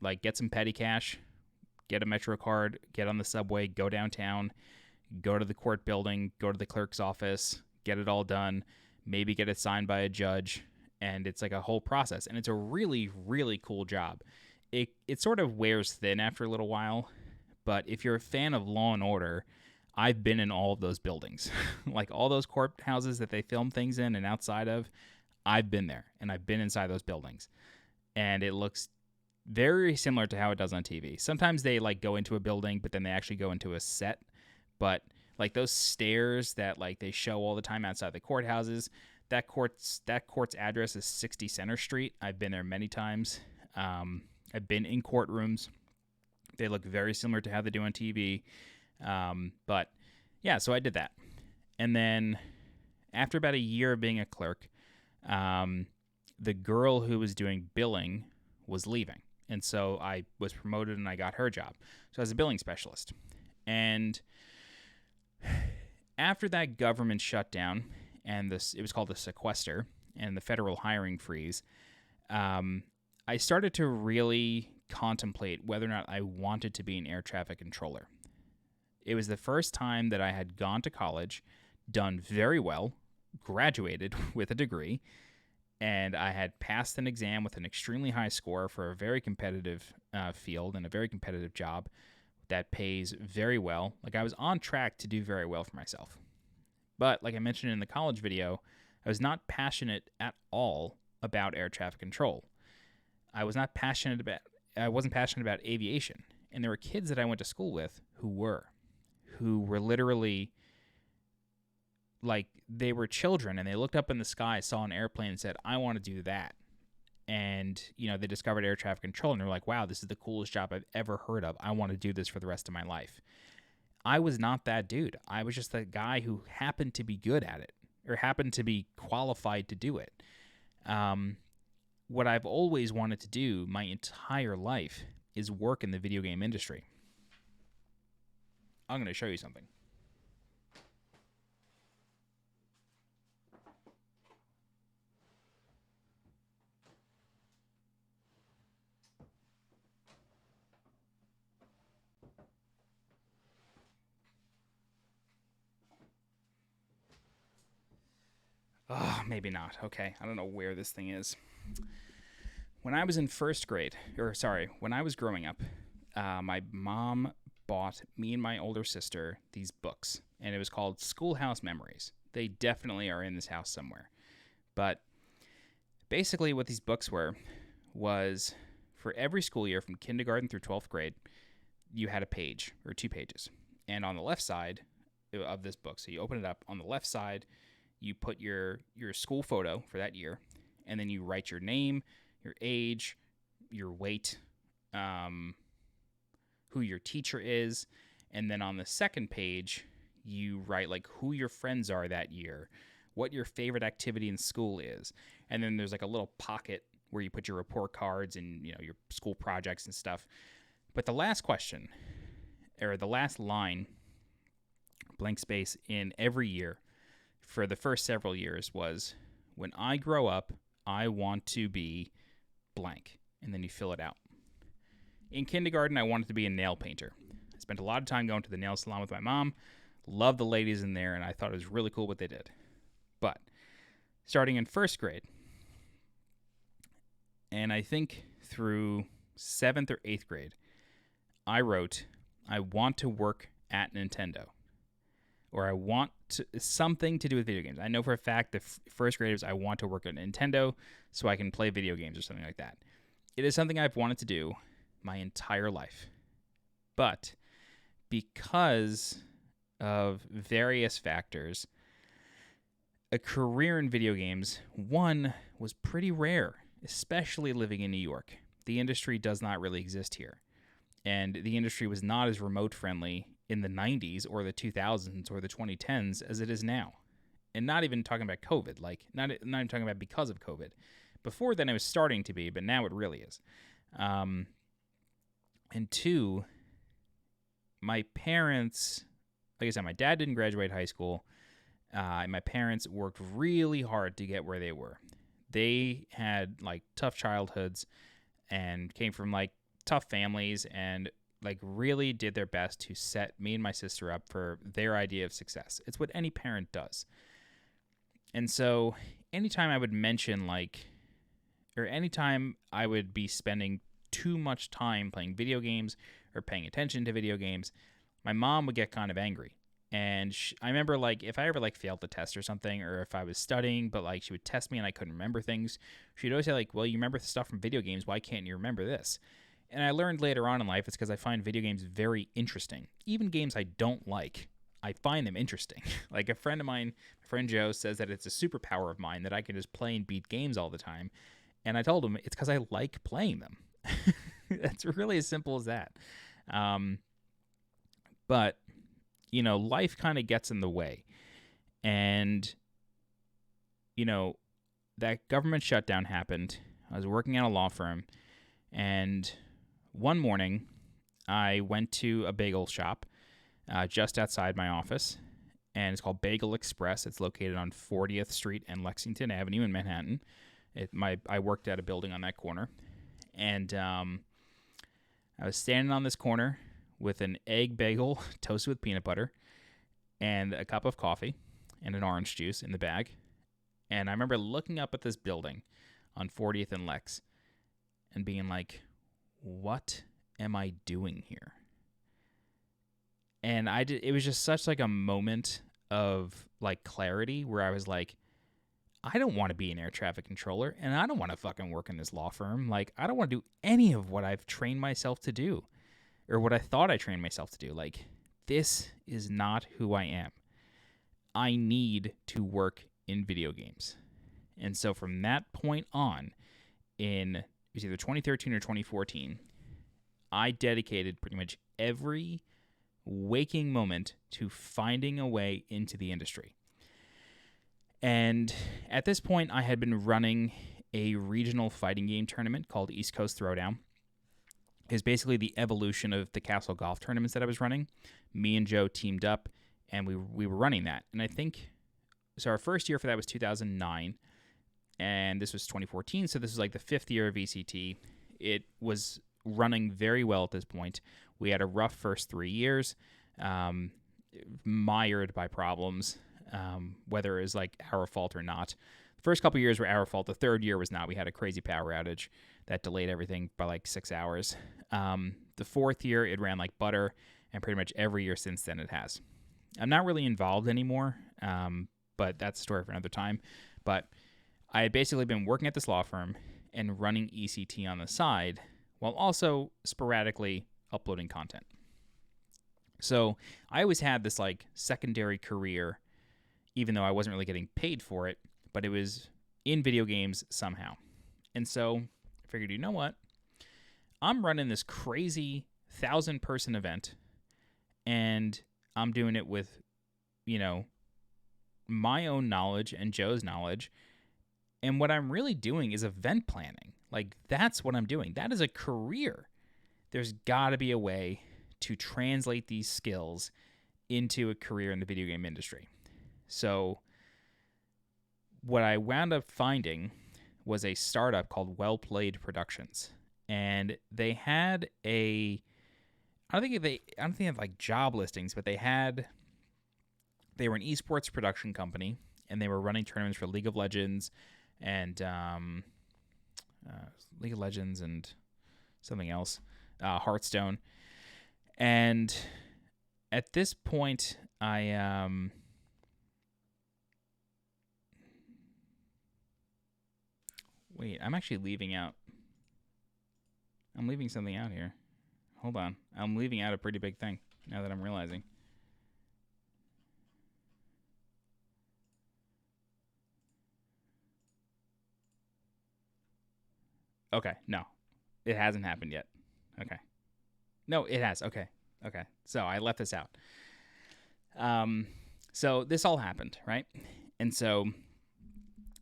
like get some petty cash, get a Metro card, get on the subway, go downtown, go to the court building, go to the clerk's office, get it all done, maybe get it signed by a judge, and it's like a whole process. And it's a really, really cool job. It sort of wears thin after a little while, but if you're a fan of Law and Order, I've been in all of those buildings. Like all those courthouses that they film things in and outside of, I've been there, and I've been inside those buildings. And it looks very similar to how it does on TV. Sometimes they like go into a building, but then they actually go into a set. But like those stairs that like they show all the time outside the courthouses, that court's address is 60 Center Street. I've been there many times. I've been in courtrooms. They look very similar to how they do on TV. But yeah, so I did that. And then after about a year of being a clerk, the girl who was doing billing was leaving. And so I was promoted and I got her job. So I was a billing specialist. And after that government shutdown, and it was called the sequester, and the federal hiring freeze, I started to really contemplate whether or not I wanted to be an air traffic controller. It was the first time that I had gone to college, done very well, graduated with a degree, and I had passed an exam with an extremely high score for a very competitive field and a very competitive job that pays very well. Like I was on track to do very well for myself. But like I mentioned in the college video, I was not passionate at all about air traffic control. I wasn't passionate about aviation. And there were kids that I went to school with who were literally like they were children, and they looked up in the sky, saw an airplane, and said, I want to do that. And, they discovered air traffic control, and they're like, wow, this is the coolest job I've ever heard of. I want to do this for the rest of my life. I was not that dude. I was just the guy who happened to be good at it, or happened to be qualified to do it. What I've always wanted to do my entire life is work in the video game industry. I'm going to show you something. Oh, maybe not. Okay, I don't know where this thing is. When I was in when I was growing up, my mom bought me and my older sister these books, and it was called Schoolhouse Memories. They definitely are in this house somewhere. But basically what these books were was for every school year from kindergarten through 12th grade, you had a page or 2 pages. And on the left side of this book, so you open it up, on the left side, you put your school photo for that year, and then you write your name, your age, your weight, who your teacher is, and then on the second page, you write like who your friends are that year, what your favorite activity in school is, and then there's like a little pocket where you put your report cards and your school projects and stuff. But the last question, or the last line, blank space in every year for the first several years was, when I grow up, I want to be blank. And then you fill it out. In kindergarten, I wanted to be a nail painter. I spent a lot of time going to the nail salon with my mom. Loved the ladies in there, and I thought it was really cool what they did. But starting in first grade, and I think through 7th or 8th grade, I wrote, I want to work at Nintendo. Or I want something to do with video games. I know for a fact that first graders, I want to work at Nintendo so I can play video games or something like that. It is something I've wanted to do my entire life. But because of various factors, a career in video games, one, was pretty rare, especially living in New York. The industry does not really exist here. And the industry was not as remote friendly in the 90s or the 2000s or the 2010s as it is now. And not even talking about COVID, not even talking about because of COVID. Before then it was starting to be, but now it really is. And two, my parents, like I said, my dad didn't graduate high school. My parents worked really hard to get where they were. They had tough childhoods and came from tough families and really did their best to set me and my sister up for their idea of success. It's what any parent does. And so anytime I would mention or anytime I would be spending too much time playing video games or paying attention to video games, my mom would get kind of angry. And I remember if I ever failed the test or something, or if I was studying, but she would test me and I couldn't remember things, she'd always say well, you remember stuff from video games. Why can't you remember this? And I learned later on in life it's because I find video games very interesting. Even games I don't like, I find them interesting. A friend of mine, my friend Joe, says that it's a superpower of mine that I can just play and beat games all the time. And I told him it's because I like playing them. It's really as simple as that. But, life kind of gets in the way. And, that government shutdown happened. I was working at a law firm. And one morning, I went to a bagel shop just outside my office. And it's called Bagel Express. It's located on 40th Street and Lexington Avenue in Manhattan. I worked at a building on that corner. And I was standing on this corner with an egg bagel toasted with peanut butter and a cup of coffee and an orange juice in the bag. And I remember looking up at this building on 40th and Lex and being what am I doing here? And it was just such a moment of clarity where I was I don't want to be an air traffic controller, and I don't want to fucking work in this law firm. I don't want to do any of what I've trained myself to do, or what I thought I trained myself to do. This is not who I am. I need to work in video games. And so from that point on, it was either 2013 or 2014, I dedicated pretty much every waking moment to finding a way into the industry. And at this point, I had been running a regional fighting game tournament called East Coast Throwdown. It was basically the evolution of the Castle Golf tournaments that I was running. Me and Joe teamed up, and we were running that. And I think, so our first year for that was 2009, and this was 2014, so this was the 5th year of ECT. It was running very well at this point. We had a rough first 3 years, mired by problems. Whether it was our fault or not. The first couple years were our fault. The third year was not. We had a crazy power outage that delayed everything by 6 hours. The fourth year, it ran like butter, and pretty much every year since then it has. I'm not really involved anymore, but that's a story for another time. But I had basically been working at this law firm and running ECT on the side while also sporadically uploading content. So I always had this secondary career, even though I wasn't really getting paid for it, but it was in video games somehow. And so I figured, you know what? I'm running this crazy 1,000-person event, and I'm doing it with, my own knowledge and Joe's knowledge. And what I'm really doing is event planning. That's what I'm doing. That is a career. There's got to be a way to translate these skills into a career in the video game industry. So what I wound up finding was a startup called Well Played Productions, and they had I don't think they have like job listings, but they were an esports production company, and they were running tournaments for League of Legends and something else, Hearthstone. And at this point, wait, I'm actually leaving out. I'm leaving something out here. Hold on. I'm leaving out a pretty big thing now that I'm realizing. Okay, no. It hasn't happened yet. Okay. No, it has. Okay. So I left this out. So this all happened, right? And so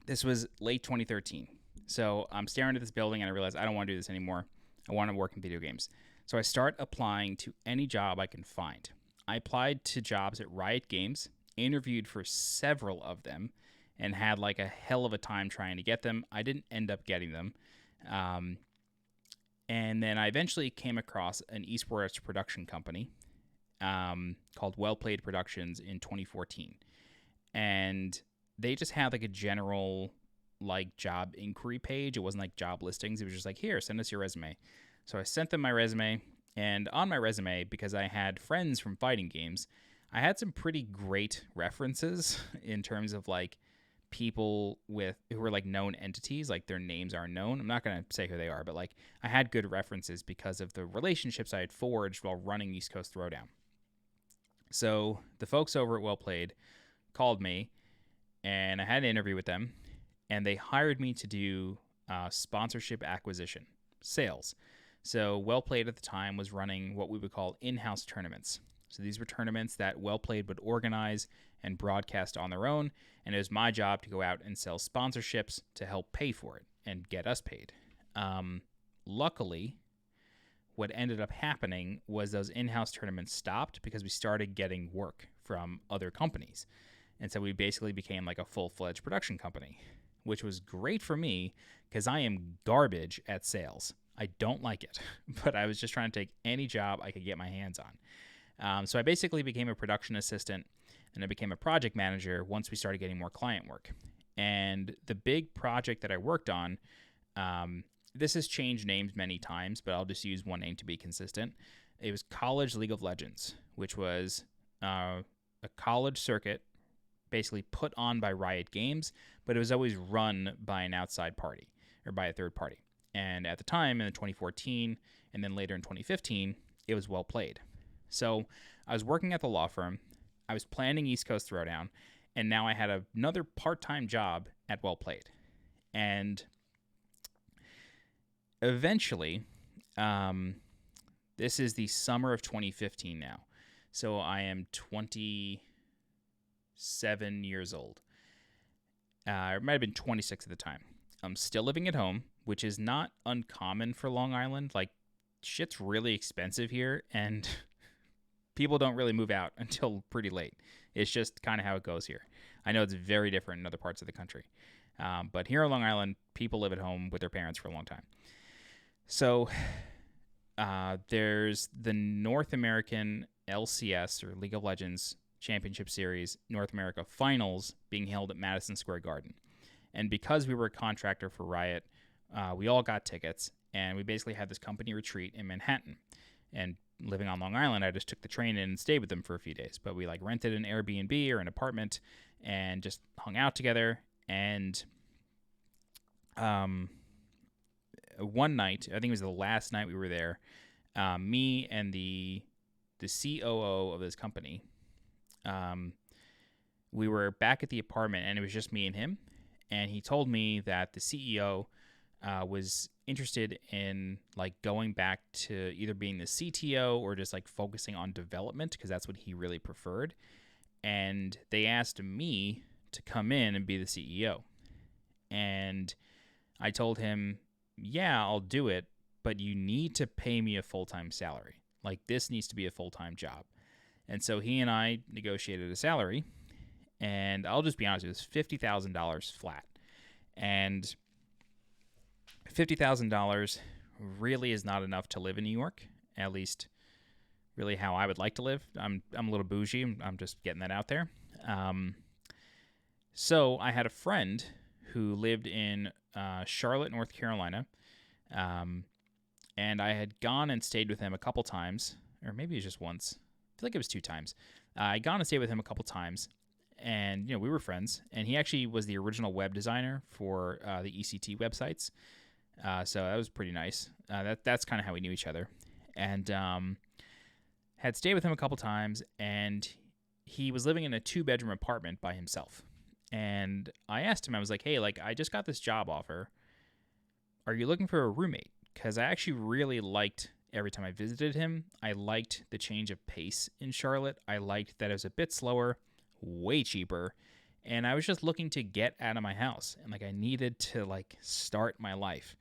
this was late 2013. So I'm staring at this building and I realize I don't want to do this anymore. I want to work in video games. So I start applying to any job I can find. I applied to jobs at Riot Games, interviewed for several of them, and had like a hell of a time trying to get them. I didn't end up getting them. And then I eventually came across an esports production company called Well Played Productions in 2014. And they just had like a general like job inquiry page. It wasn't like job listings. It was just like, here, send us your resume. So I sent them my resume. And on my resume, because I had friends from fighting games, I had some pretty great references in terms of like people who were like known entities, like their names are known. I'm not going to say who they are, but like I had good references because of the relationships I had forged while running East Coast Throwdown. So the folks over at Well Played called me, and I had an interview with them, and they hired me to do sponsorship acquisition, sales. So Well Played at the time was running what we would call in-house tournaments. So these were tournaments that Well Played would organize and broadcast on their own, and it was my job to go out and sell sponsorships to help pay for it and get us paid. Luckily, what ended up happening was those in-house tournaments stopped because we started getting work from other companies. And so we basically became like a full-fledged production company, which was great for me because I am garbage at sales. I don't like it, but I was just trying to take any job I could get my hands on. So I basically became a production assistant, and I became a project manager once we started getting more client work. And the big project that I worked on, this has changed names many times, but I'll just use one name to be consistent. It was College League of Legends, which was a college circuit basically put on by Riot Games, but it was always run by an outside party or by a third party. And at the time, in 2014, and then later in 2015, it was Well Played. So I was working at the law firm, I was planning East Coast Throwdown, and now I had another part-time job at Well Played. And eventually, this is the summer of 2015 now. So I am 27 years old. I might have been 26 at the time. I'm still living at home, which is not uncommon for Long Island. Like, shit's really expensive here, and people don't really move out until pretty late. It's just kind of how it goes here. I know it's very different in other parts of the country. But here on Long Island, people live at home with their parents for a long time. So there's the North American LCS, or League of Legends Championship Series, North America Finals being held at Madison Square Garden. And because we were a contractor for Riot, we all got tickets, and we basically had this company retreat in Manhattan. And living on Long Island, I just took the train in and stayed with them for a few days. But we like rented an Airbnb or an apartment and just hung out together. And one night, I think it was the last night we were there, me and the COO of this company, we were back at the apartment, and it was just me and him. And he told me that the CEO was interested in like going back to either being the CTO or just like focusing on development, because that's what he really preferred. And they asked me to come in and be the CEO. And I told him, yeah, I'll do it, but you need to pay me a full-time salary. Like, this needs to be a full-time job. And so he and I negotiated a salary, and I'll just be honest, it was $50,000 flat. And $50,000 really is not enough to live in New York, at least really how I would like to live. I'm a little bougie. I'm just getting that out there. So I had a friend who lived in Charlotte, North Carolina, and I had gone and stayed with him a couple times, or maybe it was just once. I feel like it was 2 times. I'd gone and stayed with him a couple times, and we were friends. And he actually was the original web designer for the ECT websites, so that was pretty nice. That's kind of how we knew each other, and had stayed with him a couple times, and he was living in a 2-bedroom apartment by himself. And I asked him, I was like, hey, like, I just got this job offer. Are you looking for a roommate? Because I actually really liked every time I visited him. I liked the change of pace in Charlotte. I liked that it was a bit slower, way cheaper. And I was just looking to get out of my house. And like, I needed to like start my life.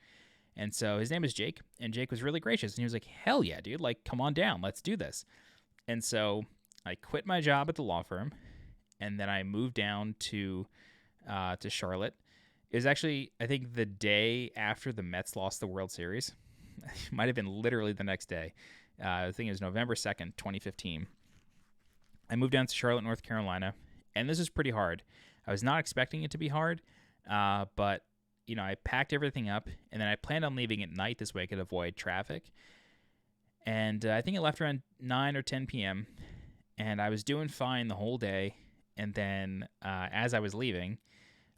And so his name is Jake, and Jake was really gracious. And he was like, hell yeah, dude, like, come on down. Let's do this. And so I quit my job at the law firm, and then I moved down to Charlotte. It was actually, I think, the day after the Mets lost the World Series. It might have been literally the next day. I think it was November 2nd, 2015. I moved down to Charlotte, North Carolina, and this was pretty hard. I was not expecting it to be hard, but I packed everything up, and then I planned on leaving at night. This way I could avoid traffic. And I think I left around 9 or 10 p.m., and I was doing fine the whole day. And then as I was leaving,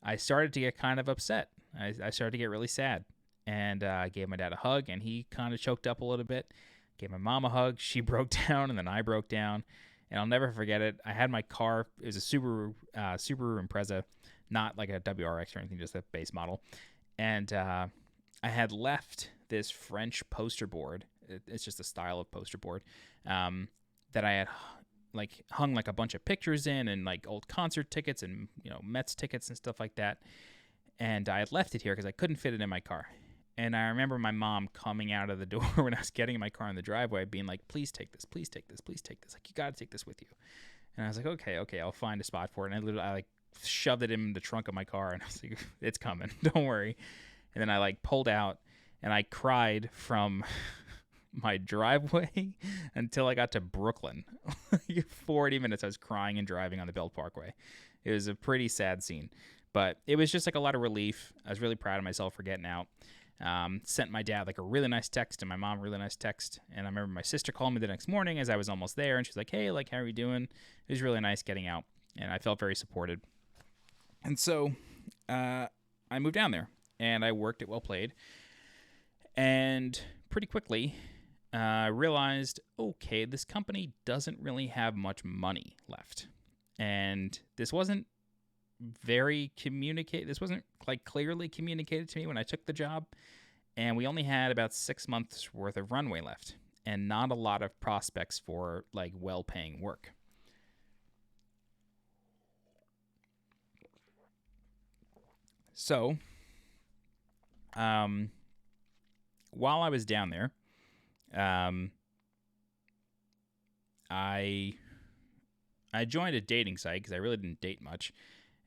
I started to get kind of upset. I started to get really sad. And I gave my dad a hug, and he kind of choked up a little bit. Gave my mom a hug. She broke down, and then I broke down. And I'll never forget it. I had my car. It was a Subaru Impreza, not like a WRX or anything, just a base model. And I had left this French poster board. It's just a style of poster board that I had like hung like a bunch of pictures in, and like old concert tickets and Mets tickets and stuff like that. And I had left it here because I couldn't fit it in my car. And I remember my mom coming out of the door when I was getting in my car in the driveway, being like, please take this, please take this, please take this. Like, you got to take this with you. And I was like, okay, I'll find a spot for it. And I like shoved it in the trunk of my car, and I was like, it's coming, don't worry. And then I like pulled out, and I cried from my driveway until I got to Brooklyn. 40 minutes I was crying and driving on the Belt Parkway. It was a pretty sad scene, but it was just like a lot of relief. I was really proud of myself for getting out. Sent my dad like a really nice text, and my mom a really nice text. And I remember my sister called me the next morning as I was almost there, and she's like, hey, like, how are you doing? It was really nice getting out, and I felt very supported. And so I moved down there, and I worked at Well Played. And pretty quickly, I realized, okay, this company doesn't really have much money left. And this wasn't this wasn't like clearly communicated to me when I took the job. And we only had about 6 months worth of runway left, and not a lot of prospects for like well-paying work. So, while I was down there, I joined a dating site because I really didn't date much.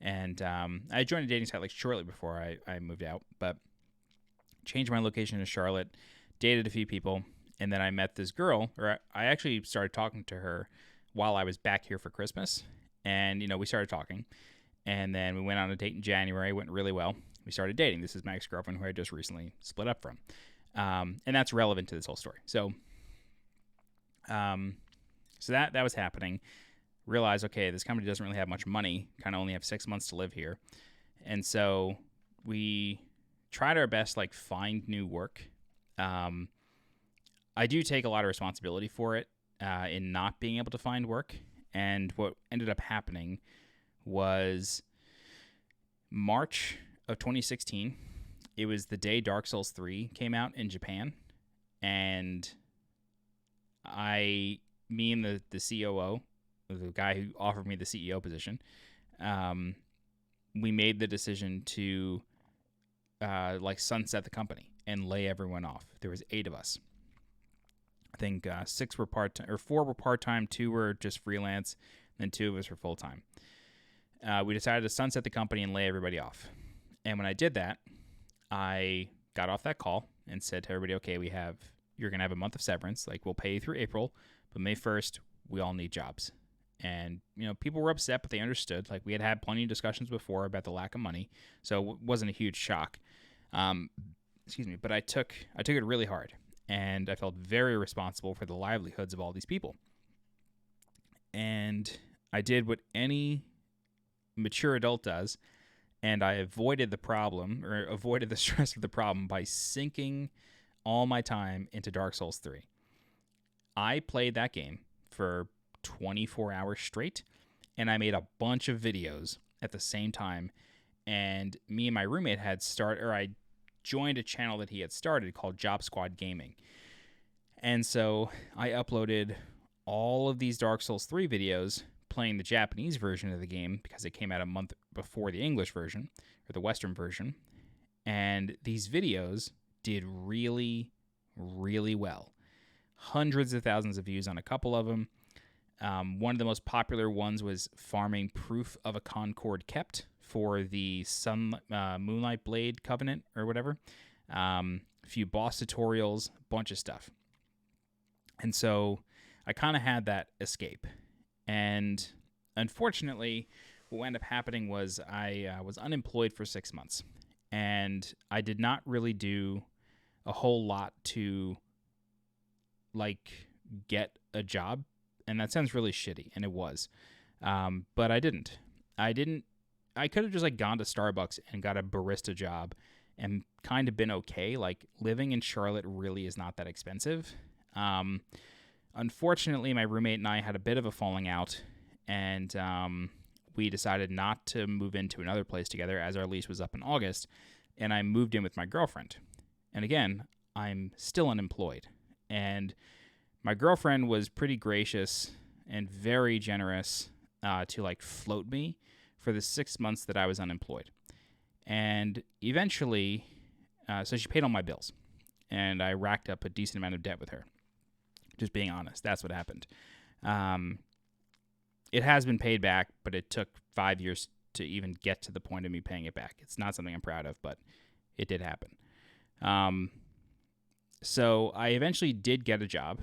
And I joined a dating site like shortly before I moved out, but changed my location to Charlotte, dated a few people, and then I met this girl, or I actually started talking to her while I was back here for Christmas. And, we started talking, and then we went on a date in January. It went really well. We started dating. This is my ex-girlfriend who I just recently split up from. And that's relevant to this whole story. So that was happening. Realized, okay, this company doesn't really have much money, kind of only have 6 months to live here. And so we tried our best, like, find new work. I do take a lot of responsibility for it in not being able to find work. And what ended up happening was March of 2016. It was the day Dark Souls 3 came out in Japan. And me and the COO, the guy who offered me the CEO position, we made the decision to sunset the company and lay everyone off. There was 8 of us. I think 6 were part-time, or 4 were part-time, 2 were just freelance, and then 2 of us were full-time. We decided to sunset the company and lay everybody off. And when I did that, I got off that call and said to everybody, okay, you're going to have a month of severance. Like, we'll pay you through April, but May 1st, we all need jobs. And, people were upset, but they understood. Like, we had plenty of discussions before about the lack of money, so it wasn't a huge shock. But I took it really hard, and I felt very responsible for the livelihoods of all these people. And I did what any mature adult does, and I avoided the stress of the problem by sinking all my time into Dark Souls 3. I played that game for 24 hours straight, and I made a bunch of videos at the same time. And me and my roommate I joined a channel that he had started called Job Squad Gaming. And so I uploaded all of these Dark Souls 3 videos playing the Japanese version of the game because it came out a month before the English version, or the Western version. And these videos did really, really well. Hundreds of thousands of views on a couple of them. One of the most popular ones was farming proof of a Concord kept for the Moonlight Blade Covenant or whatever. A few boss tutorials, a bunch of stuff. And so I kind of had that escape. And unfortunately, what ended up happening was I was unemployed for 6 months. And I did not really do a whole lot to, get a job. And that sounds really shitty, and it was. But I didn't. I could have just, gone to Starbucks and got a barista job and kind of been okay. Living in Charlotte really is not that expensive. Unfortunately, my roommate and I had a bit of a falling out, and we decided not to move into another place together as our lease was up in August, and I moved in with my girlfriend. And again, I'm still unemployed. And my girlfriend was pretty gracious and very generous to float me for the 6 months that I was unemployed. And eventually, so she paid all my bills, and I racked up a decent amount of debt with her. Just being honest, that's what happened. It has been paid back, but it took 5 years to even get to the point of me paying it back. It's not something I'm proud of, but it did happen. So I eventually did get a job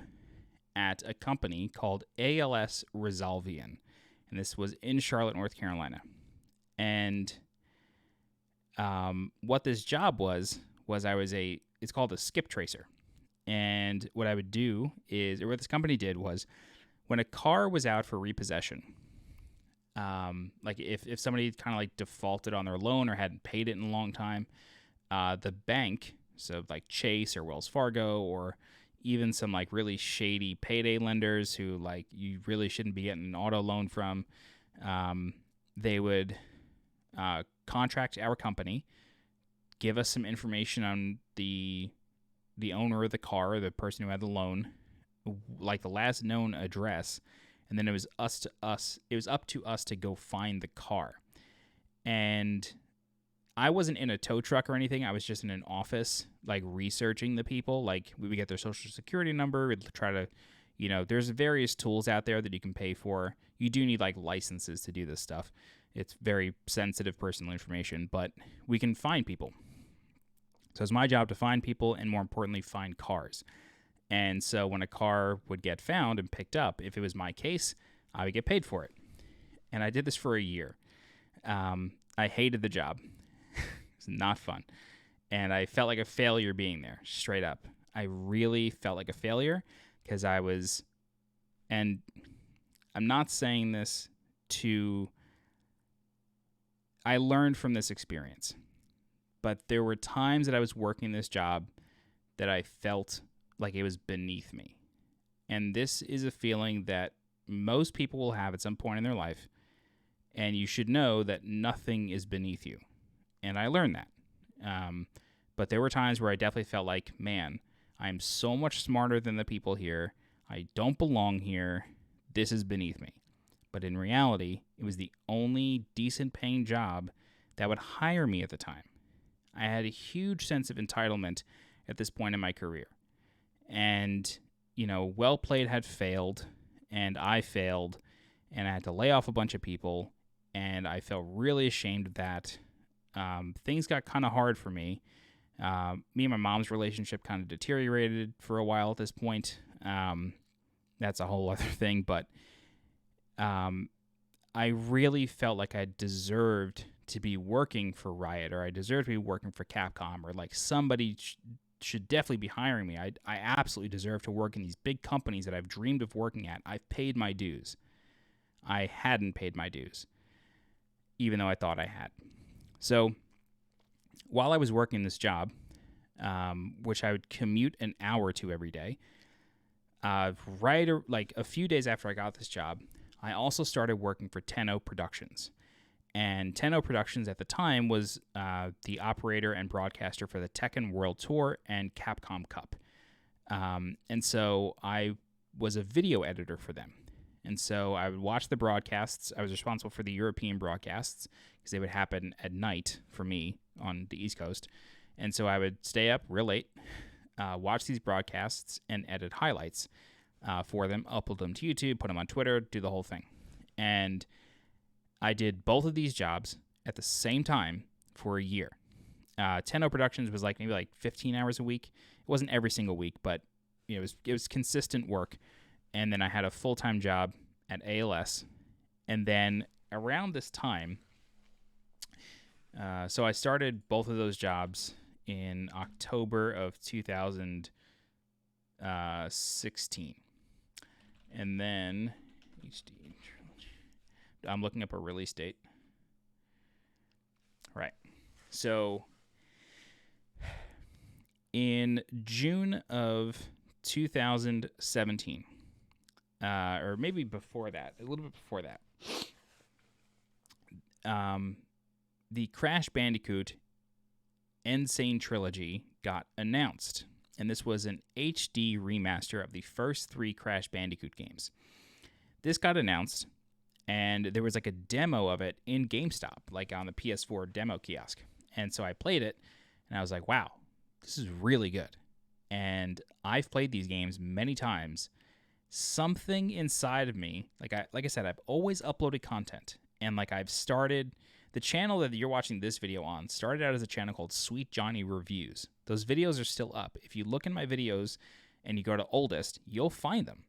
at a company called ALS Resolvian, and this was in Charlotte, North Carolina. And what this job was it's called a skip tracer. And what I would do is, or what this company did was, when a car was out for repossession, if somebody kind of defaulted on their loan or hadn't paid it in a long time, the bank, so Chase or Wells Fargo or even some really shady payday lenders who you really shouldn't be getting an auto loan from, they would contract our company, give us some information on the owner of the car, or the person who had the loan, the last known address, and then it was up to us to go find the car. And I wasn't in a tow truck or anything. I was just in an office, researching the people. We would get their social security number. We'd try to, there's various tools out there that you can pay for. You do need licenses to do this stuff. It's very sensitive personal information, but we can find people. So it's my job to find people and, more importantly, find cars. And so when a car would get found and picked up, if it was my case, I would get paid for it. And I did this for a year. I hated the job. It's not fun. And I felt like a failure being there, straight up. I really felt like a failure because and I'm not saying this I learned from this experience. But there were times that I was working this job that I felt like it was beneath me. And this is a feeling that most people will have at some point in their life. And you should know that nothing is beneath you. And I learned that. But there were times where I definitely felt like, man, I'm so much smarter than the people here. I don't belong here. This is beneath me. But in reality, it was the only decent paying job that would hire me at the time. I had a huge sense of entitlement at this point in my career. And, Well Played had failed, and I failed, and I had to lay off a bunch of people, and I felt really ashamed of that. Things got kind of hard for me. Me and my mom's relationship kind of deteriorated for a while at this point. That's a whole other thing, but I really felt like I deserved to be working for Riot, or I deserved to be working for Capcom, or like somebody should definitely be hiring me. I absolutely deserve to work in these big companies that I've dreamed of working at. I've paid my dues. I hadn't paid my dues, even though I thought I had. So while I was working this job, which I would commute an hour to every day, like a few days after I got this job, I also started working for Tenno Productions. And Tenno Productions at the time was the operator and broadcaster for the Tekken World Tour and Capcom Cup. And so I was a video editor for them. And so I would watch the broadcasts. I was responsible for the European broadcasts because they would happen at night for me on the East Coast. And so I would stay up real late, watch these broadcasts, and edit highlights for them, upload them to YouTube, put them on Twitter, do the whole thing. And I did both of these jobs at the same time for a year. Tenno Productions was maybe 15 hours a week. It wasn't every single week, but it was consistent work. And then I had a full-time job at ALS. And then around this time, so I started both of those jobs in October of 2016. And then I'm looking up a release date. Right. So in June of 2017, or maybe before that, a little bit before that, the Crash Bandicoot Insane Trilogy got announced. And this was an HD remaster of the first 3 Crash Bandicoot games. This got announced, and there was a demo of it in GameStop, on the PS4 demo kiosk. And so I played it, and I was like, wow, this is really good. And I've played these games many times. Something inside of me, like I said, I've always uploaded content. And I've started, the channel that you're watching this video on started out as a channel called Sweet Johnny Reviews. Those videos are still up. If you look in my videos and you go to oldest, you'll find them.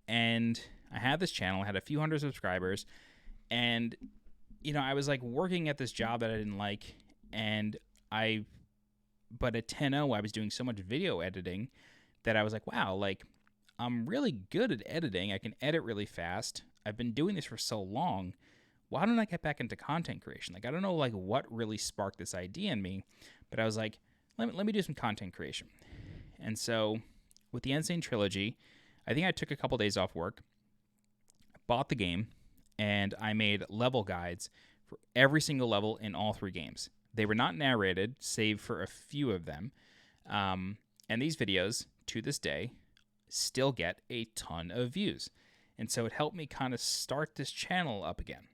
And I had this channel, I had a few hundred subscribers, and I was working at this job that I didn't like, but at Tenno I was doing so much video editing that I was like, wow, I'm really good at editing. I can edit really fast. I've been doing this for so long. Why don't I get back into content creation? I don't know what really sparked this idea in me, but I was like, let me do some content creation. And so with the Insane Trilogy, I think I took a couple days off work, bought the game, and I made level guides for every single level in all 3 games. They were not narrated, save for a few of them. And these videos, to this day, still get a ton of views. And so it helped me kind of start this channel up again.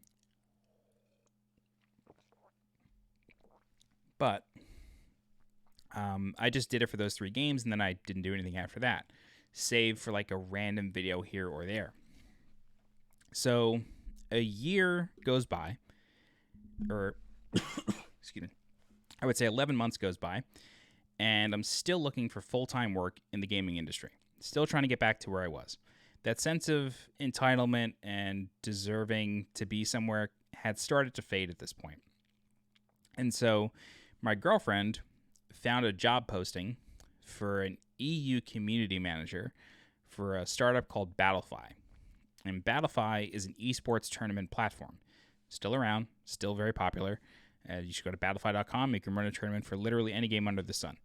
But I just did it for those 3 games, and then I didn't do anything after that, save for a random video here or there. So a year goes by, or excuse me, I would say 11 months goes by, and I'm still looking for full-time work in the gaming industry. Still trying to get back to where I was. That sense of entitlement and deserving to be somewhere had started to fade at this point. And so my girlfriend found a job posting for an EU community manager for a startup called Battlefy. And Battlefy is an esports tournament platform. Still around, still very popular. You should go to battlefy.com. You can run a tournament for literally any game under the sun.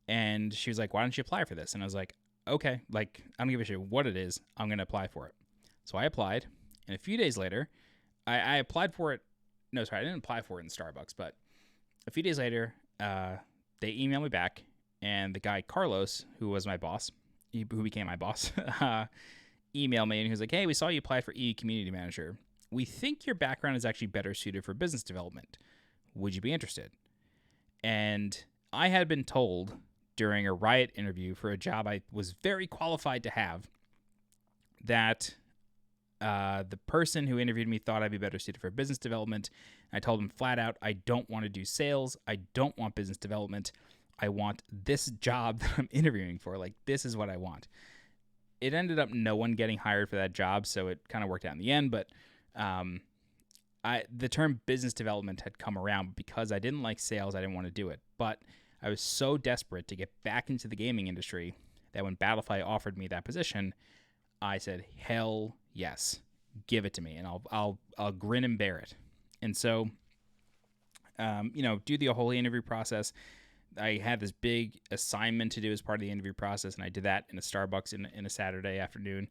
And she was like, why don't you apply for this? And I was like, okay, I don't give a shit what it is. I'm going to apply for it. So I applied. And a few days later, I applied for it. No, sorry, I didn't apply for it in Starbucks. But a few days later, they emailed me back. And the guy, Carlos, who was my boss, who became my boss, emailed me. And he was like, hey, we saw you apply for EU Community Manager. We think your background is actually better suited for business development. Would you be interested? And I had been told during a Riot interview for a job I was very qualified to have that the person who interviewed me thought I'd be better suited for business development. I told him flat out, I don't want to do sales. I don't want business development. I want this job that I'm interviewing for. Like, this is what I want. It ended up no one getting hired for that job, so it kind of worked out in the end. But the term business development had come around because I didn't like sales. I didn't want to do it. But I was so desperate to get back into the gaming industry that when Battlefy offered me that position, I said, hell yes, give it to me, and I'll grin and bear it. And so, do the whole interview process. I had this big assignment to do as part of the interview process, and I did that in a Starbucks in a Saturday afternoon.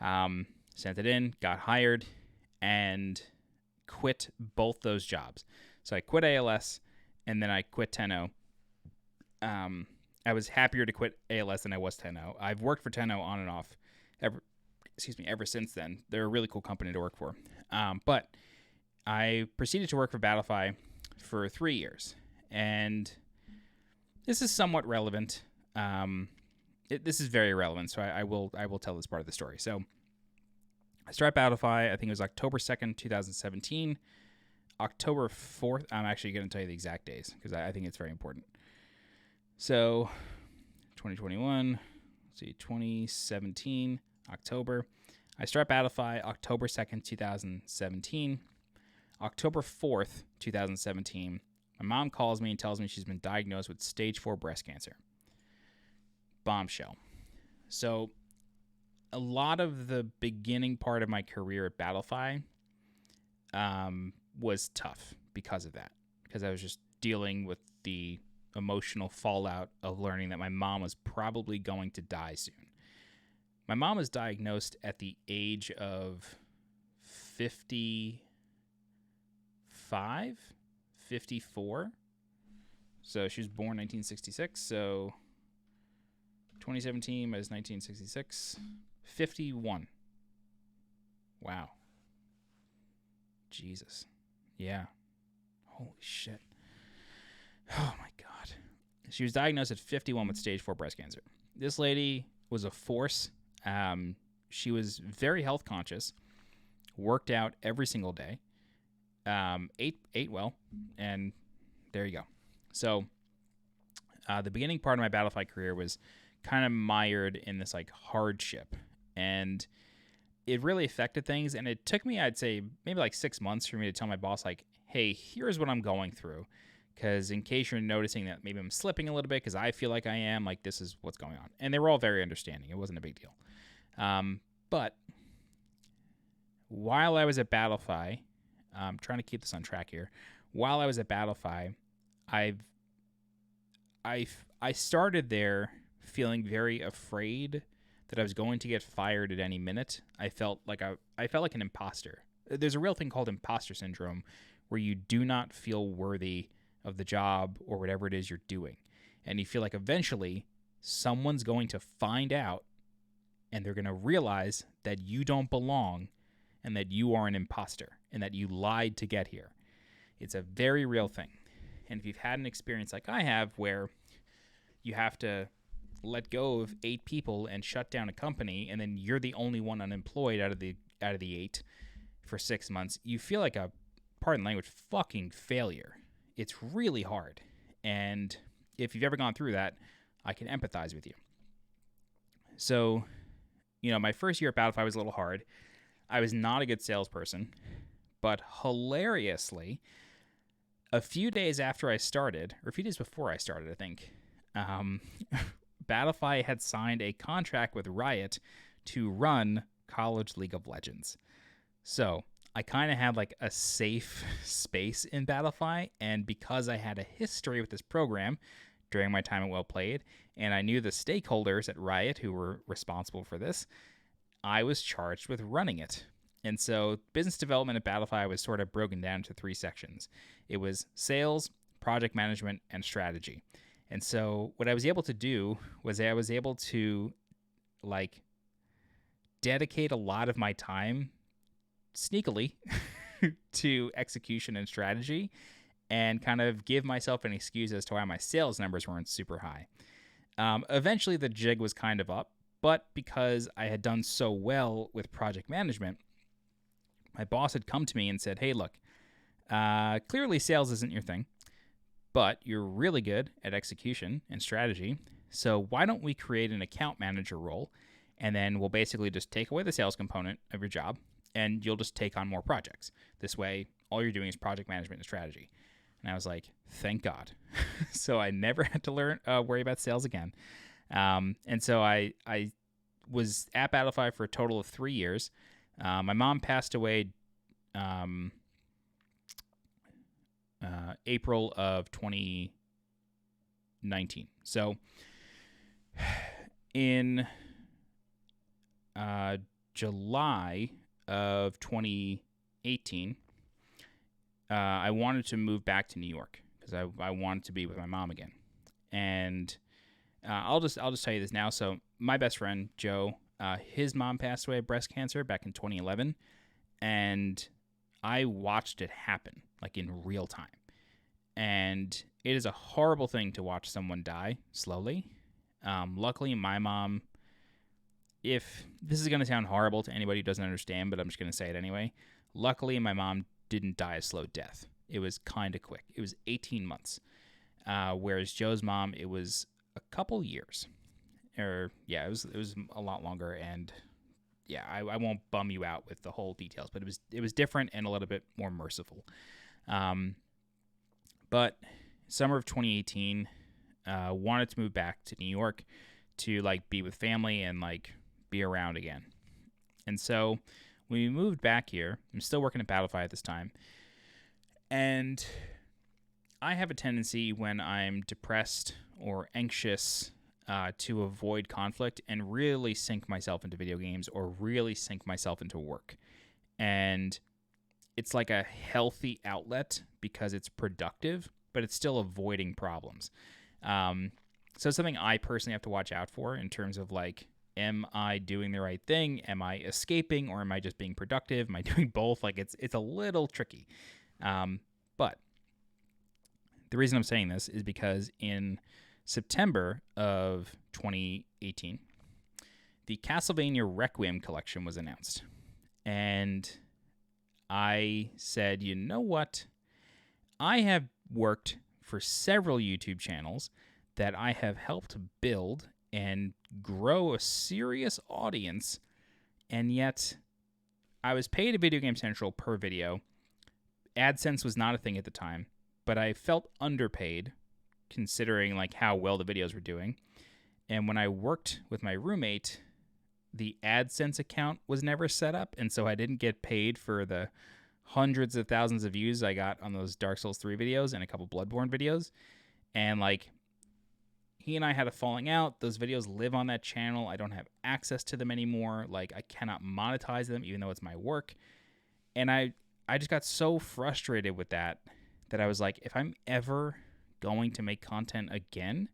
Sent it in, got hired, and quit both those jobs. So I quit ALS, and then I quit Tenno. I was happier to quit ALS than I was Tenno. I've worked for Tenno on and off ever since then. They're a really cool company to work for. But I proceeded to work for Battlefy for 3 years, and this is somewhat relevant. This is very relevant, so I will tell this part of the story. So I started Battlefy, I think it was October 2nd, 2017. October 4th, I'm actually going to tell you the exact days because I think it's very important. So 2021, 2017, October. I start Battlefy October 2nd, 2017. October 4th, 2017, my mom calls me and tells me she's been diagnosed with stage 4 breast cancer. Bombshell. So a lot of the beginning part of my career at Battlefy was tough because of that, because I was just dealing with the emotional fallout of learning that my mom was probably going to die soon. My mom was diagnosed at the age of 54. So she was born 1966. So 2017 minus 1966, 51. Wow. Jesus. Yeah. Holy shit. Oh my God. She was diagnosed at 51 with stage 4 breast cancer. This lady was a force. She was very health conscious, worked out every single day, ate well, and there you go. So the beginning part of my Battlefy career was kind of mired in this like hardship, and it really affected things. And it took me, I'd say, maybe like 6 months for me to tell my boss, like, hey, here's what I'm going through. Because in case you're noticing that maybe I'm slipping a little bit because I feel like I am, like, this is what's going on. And they were all very understanding. It wasn't a big deal. But while I was at Battlefy, I'm trying to keep this on track here. While I was at Battlefy, I started there feeling very afraid that I was going to get fired at any minute. I felt like an imposter. There's a real thing called Imposter Syndrome, where you do not feel worthy of the job or whatever it is you're doing. And you feel like eventually someone's going to find out and they're going to realize that you don't belong and that you are an imposter and that you lied to get here. It's a very real thing. And if you've had an experience like I have where you have to let go of 8 people and shut down a company, and then you're the only one unemployed out of the 8 for 6 months, you feel like a, pardon language, fucking failure. It's really hard. And if you've ever gone through that, I can empathize with you. So, my first year at Battlefy was a little hard. I was not a good salesperson, but hilariously, a few days after I started, or a few days before I started, I think, Battlefy had signed a contract with Riot to run College League of Legends. So I kind of had like a safe space in Battlefy, and because I had a history with this program during my time at Well Played, and I knew the stakeholders at Riot who were responsible for this, I was charged with running it. And so business development at Battlefy was sort of broken down into 3 sections. It was sales, project management, and strategy. And so what I was able to do was I was able to like dedicate a lot of my time sneakily to execution and strategy, and kind of give myself an excuse as to why my sales numbers weren't super high. Eventually, the jig was kind of up, but because I had done so well with project management, my boss had come to me and said, "Hey, look, clearly sales isn't your thing, but you're really good at execution and strategy. So why don't we create an account manager role, and then we'll basically just take away the sales component of your job, and you'll just take on more projects. This way, all you're doing is project management and strategy." And I was like, thank God. So I never had to worry about sales again. And so I was at Battlefy for a total of 3 years. My mom passed away April of 2019. So in July of 2018, I wanted to move back to New York because I wanted to be with my mom again. And I'll just tell you this now. So my best friend Joe, his mom passed away of breast cancer back in 2011, and I watched it happen like in real time. And it is a horrible thing to watch someone die slowly. Luckily, my mom, if this is going to sound horrible to anybody who doesn't understand, but I'm just going to say it anyway. Luckily, my mom didn't die a slow death. It was kind of quick. It was 18 months. Whereas Joe's mom, it was a couple years. It was a lot longer. And yeah, I won't bum you out with the whole details, but it was different and a little bit more merciful. But summer of 2018, wanted to move back to New York to like be with family and like be around again. And so when we moved back here, I'm still working at Battlefy at this time, and I have a tendency when I'm depressed or anxious to avoid conflict and really sink myself into video games or really sink myself into work. And it's like a healthy outlet because it's productive, but it's still avoiding problems. So it's something I personally have to watch out for in terms of like, am I doing the right thing? Am I escaping, or am I just being productive? Am I doing both? Like it's a little tricky. But the reason I'm saying this is because in September of 2018, the Castlevania Requiem collection was announced. And I said, you know what? I have worked for several YouTube channels that I have helped build and grow a serious audience, and yet I was paid a Video Game Central per video. AdSense was not a thing at the time, but I felt underpaid considering like how well the videos were doing. And when I worked with my roommate, the AdSense account was never set up, and so I didn't get paid for the hundreds of thousands of views I got on those Dark Souls 3 videos and a couple Bloodborne videos. And like, he and I had a falling out. Those videos live on that channel. I don't have access to them anymore. Like, I cannot monetize them even though it's my work. And I just got so frustrated with that I was like, if I'm ever going to make content again,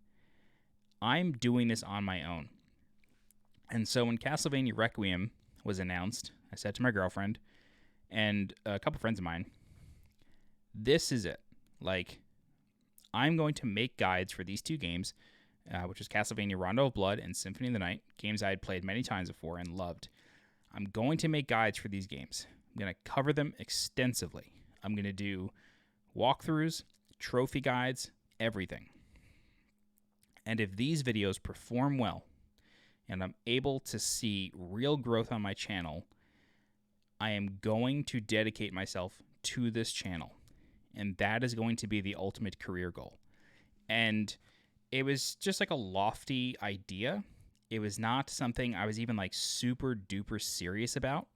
I'm doing this on my own. And so when Castlevania Requiem was announced, I said to my girlfriend and a couple friends of mine, this is it. Like, I'm going to make guides for these two games, which is Castlevania Rondo of Blood and Symphony of the Night, games I had played many times before and loved. I'm going to make guides for these games. I'm going to cover them extensively. I'm going to do walkthroughs, trophy guides, everything. And if these videos perform well, and I'm able to see real growth on my channel, I am going to dedicate myself to this channel. And that is going to be the ultimate career goal. And it was just like a lofty idea. It was not something I was even like super duper serious about.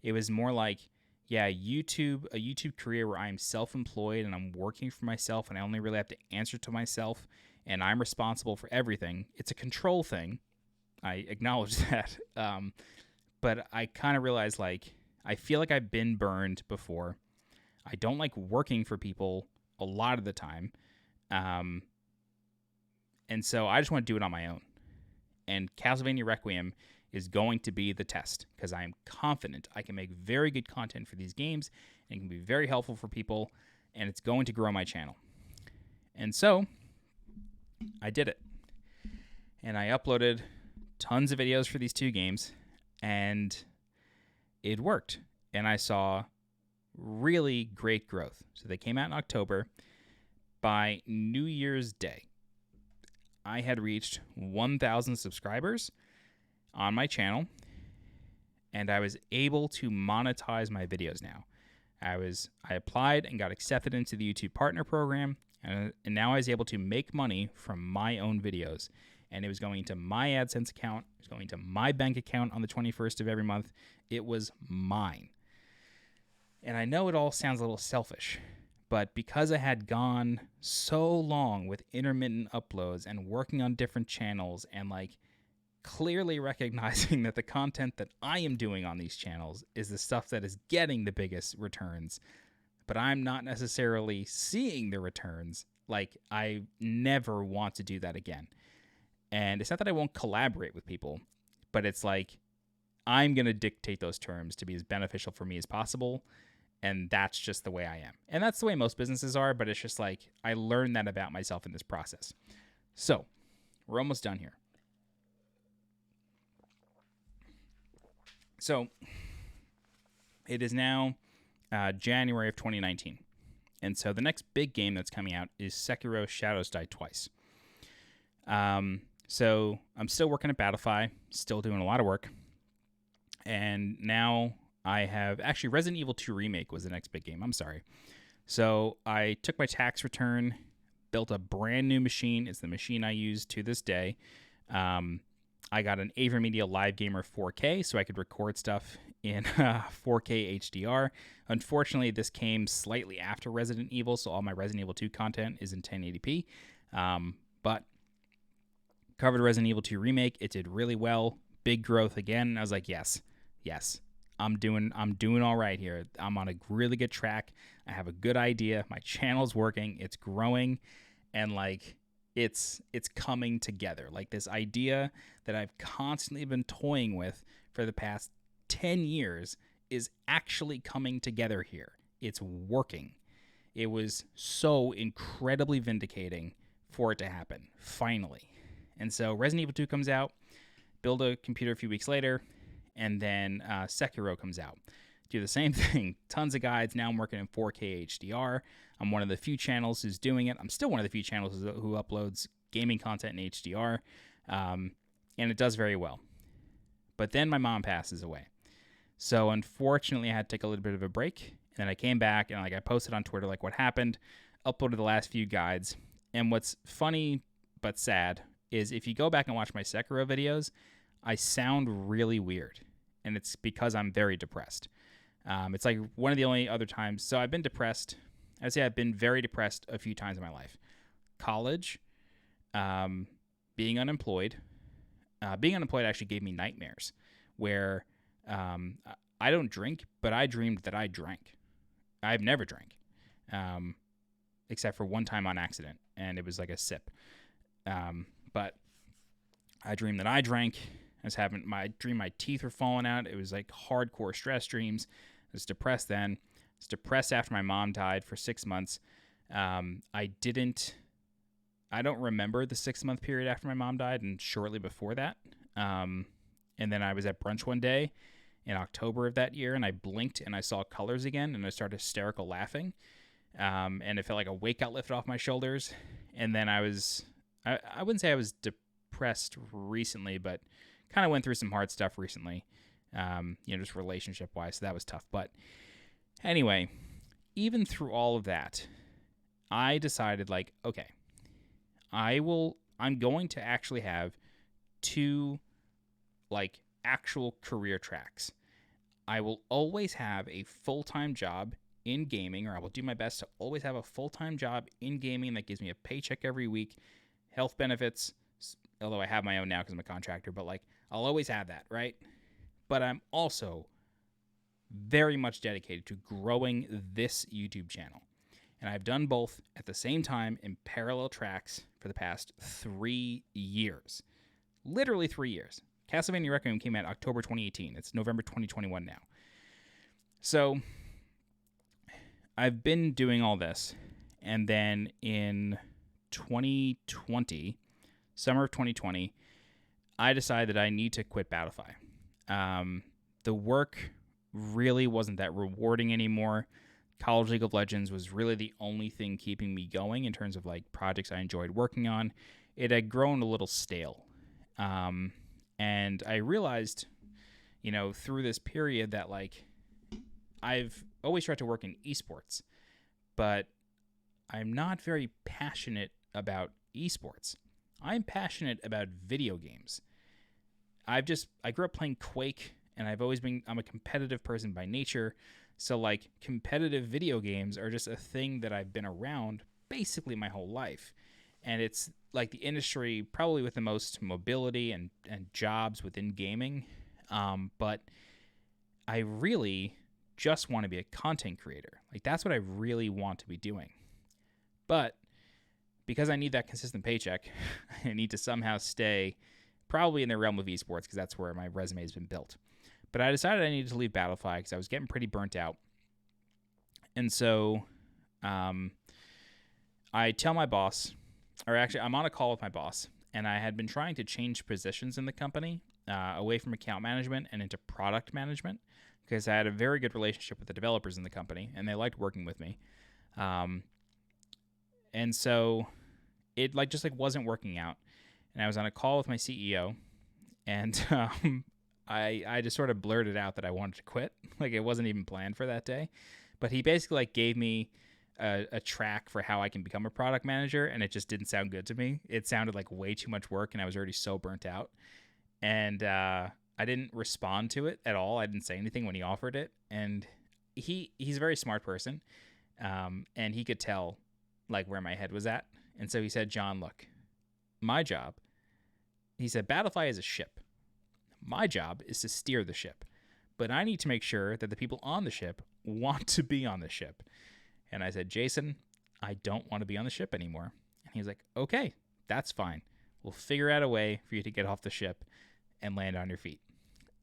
It was more like, yeah, a YouTube career where I'm self-employed and I'm working for myself and I only really have to answer to myself and I'm responsible for everything. It's a control thing. I acknowledge that. But I kind of realized, like, I feel like I've been burned before. I don't like working for people a lot of the time. And so I just want to do it on my own. And Castlevania Requiem is going to be the test because I am confident I can make very good content for these games and it can be very helpful for people, and it's going to grow my channel. And so I did it. And I uploaded tons of videos for these 2 games, and it worked. And I saw really great growth. So they came out in October. By New Year's Day, I had reached 1,000 subscribers on my channel, and I was able to monetize my videos now. I applied and got accepted into the YouTube Partner Program, and now I was able to make money from my own videos. And it was going to my AdSense account. It was going to my bank account on the 21st of every month. It was mine. And I know it all sounds a little selfish, but because I had gone so long with intermittent uploads and working on different channels and like clearly recognizing that the content that I am doing on these channels is the stuff that is getting the biggest returns, but I'm not necessarily seeing the returns, like I never want to do that again. And it's not that I won't collaborate with people, but it's like I'm going to dictate those terms to be as beneficial for me as possible. And that's just the way I am. And that's the way most businesses are, but it's just like I learned that about myself in this process. So we're almost done here. So it is now January of 2019. And so the next big game that's coming out is Sekiro Shadows Die Twice. So I'm still working at Battlefy, still doing a lot of work. And now I have, actually Resident Evil 2 Remake was the next big game. I'm sorry. So I took my tax return, built a brand new machine. It's the machine I use to this day. I got an AverMedia Live Gamer 4K so I could record stuff in 4K HDR. Unfortunately, this came slightly after Resident Evil, so all my Resident Evil 2 content is in 1080p. But covered Resident Evil 2 Remake. It did really well. Big growth again. I was like, yes. I'm doing all right here. I'm on a really good track. I have a good idea. My channel's working. It's growing, and like it's coming together. Like this idea that I've constantly been toying with for the past 10 years is actually coming together here. It's working. It was so incredibly vindicating for it to happen, finally. And so Resident Evil 2 comes out, build a computer a few weeks later, and then Sekiro comes out. Do the same thing. Tons of guides. Now I'm working in 4K HDR. I'm one of the few channels who's doing it. I'm still one of the few channels who uploads gaming content in HDR, and it does very well. But then my mom passes away. So unfortunately, I had to take a little bit of a break. And then I came back and I posted on Twitter like what happened, uploaded the last few guides. And what's funny but sad is if you go back and watch my Sekiro videos, I sound really weird. And it's because I'm very depressed. It's like one of the only other times. So I've been depressed. I'd say I've been very depressed a few times in my life. College, being unemployed. Being unemployed actually gave me nightmares where I don't drink, but I dreamed that I drank. I've never drank, except for one time on accident, and it was like a sip. But I dreamed that I drank. I was having my teeth were falling out. It was like hardcore stress dreams. I was depressed then. I was depressed after my mom died for 6 months. I don't remember the 6-month period after my mom died and shortly before that. And then I was at brunch one day in October of that year, and I blinked and I saw colors again, and I started hysterical laughing. And it felt like a weight got lifted off my shoulders. And then I wouldn't say I was depressed recently, but kind of went through some hard stuff recently, just relationship-wise, so that was tough. But anyway, even through all of that, I decided, like, okay, I'm going to actually have 2, like, actual career tracks. I will always have a full-time job in gaming, or I will do my best to always have a full-time job in gaming that gives me a paycheck every week, health benefits, although I have my own now because I'm a contractor, but like I'll always have that, right? But I'm also very much dedicated to growing this YouTube channel. And I've done both at the same time in parallel tracks for the past 3 years. Literally 3 years. Castlevania Requiem came out October 2018. It's November 2021 now. So I've been doing all this. And then in 2020, summer of 2020, I decided that I need to quit Battlefy. The work really wasn't that rewarding anymore. College League of Legends was really the only thing keeping me going in terms of like projects I enjoyed working on. It had grown a little stale. And I realized, through this period that like I've always tried to work in esports, but I'm not very passionate about esports. I'm passionate about video games. I grew up playing Quake, and I'm a competitive person by nature. So like competitive video games are just a thing that I've been around basically my whole life. And it's like the industry probably with the most mobility and jobs within gaming. But I really just want to be a content creator. Like that's what I really want to be doing. But because I need that consistent paycheck, I need to somehow stay probably in the realm of esports because that's where my resume has been built. But I decided I needed to leave Battlefy because I was getting pretty burnt out. And so I tell my boss, or actually I'm on a call with my boss, and I had been trying to change positions in the company away from account management and into product management because I had a very good relationship with the developers in the company, and they liked working with me. And so it just wasn't working out. And I was on a call with my CEO, and I just sort of blurted out that I wanted to quit. Like it wasn't even planned for that day. But he basically like gave me a track for how I can become a product manager, and it just didn't sound good to me. It sounded like way too much work, and I was already so burnt out. And I didn't respond to it at all. I didn't say anything when he offered it. And he's a very smart person, and he could tell like where my head was at. And so he said, John, look, my job, he said, Battlefy is a ship. My job is to steer the ship, but I need to make sure that the people on the ship want to be on the ship. And I said, Jason, I don't want to be on the ship anymore. And he's like, okay, that's fine. We'll figure out a way for you to get off the ship and land on your feet.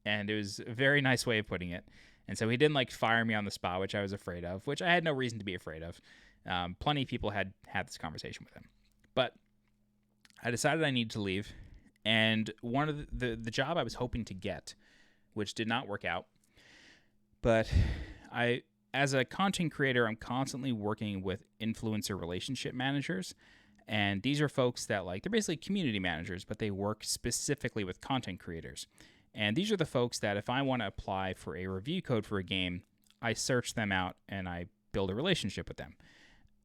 And it was a very nice way of putting it. And so he didn't like fire me on the spot, which I was afraid of, which I had no reason to be afraid of. Plenty of people had this conversation with him. But I decided I needed to leave. And one of the job I was hoping to get, which did not work out, but as a content creator, I'm constantly working with influencer relationship managers. And these are folks that they're basically community managers, but they work specifically with content creators. And these are the folks that if I want to apply for a review code for a game, I search them out and I build a relationship with them.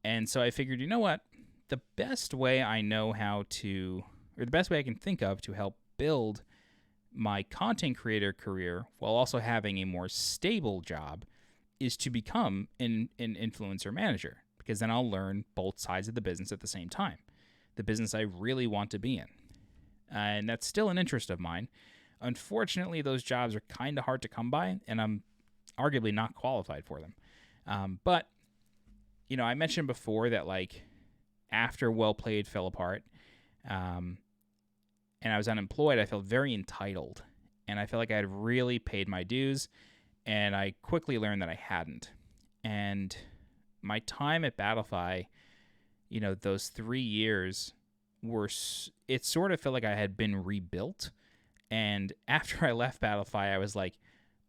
And so I figured, you know what? The best way I know how to, or the best way I can think of to help build my content creator career while also having a more stable job is to become an influencer manager, because then I'll learn both sides of the business at the same time, the business I really want to be in. And that's still an interest of mine. Unfortunately, those jobs are kind of hard to come by, and I'm arguably not qualified for them. But, I mentioned before that after Well Played fell apart, and I was unemployed, I felt very entitled. And I felt like I had really paid my dues, and I quickly learned that I hadn't. And my time at Battlefy, those 3 years it sort of felt like I had been rebuilt. And after I left Battlefy, I was like,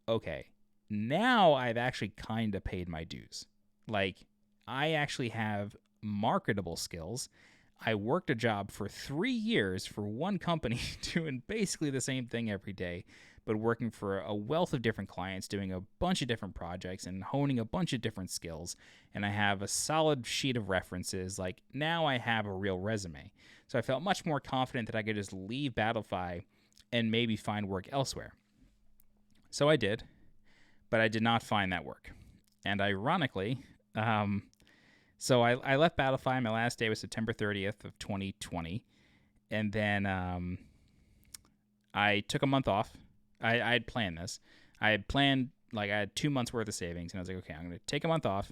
okay, now I've actually kind of paid my dues. I actually have marketable skills. I worked a job for 3 years for one company doing basically the same thing every day, but working for a wealth of different clients, doing a bunch of different projects and honing a bunch of different skills. And I have a solid sheet of references. Now I have a real resume. So I felt much more confident that I could just leave Battlefy and maybe find work elsewhere. So I did, but I did not find that work. And ironically, so I left Battlefy. My last day was September 30th of 2020. And then I took a month off. I had planned this. I had planned, I had 2 months worth of savings. And I was like, okay, I'm going to take a month off.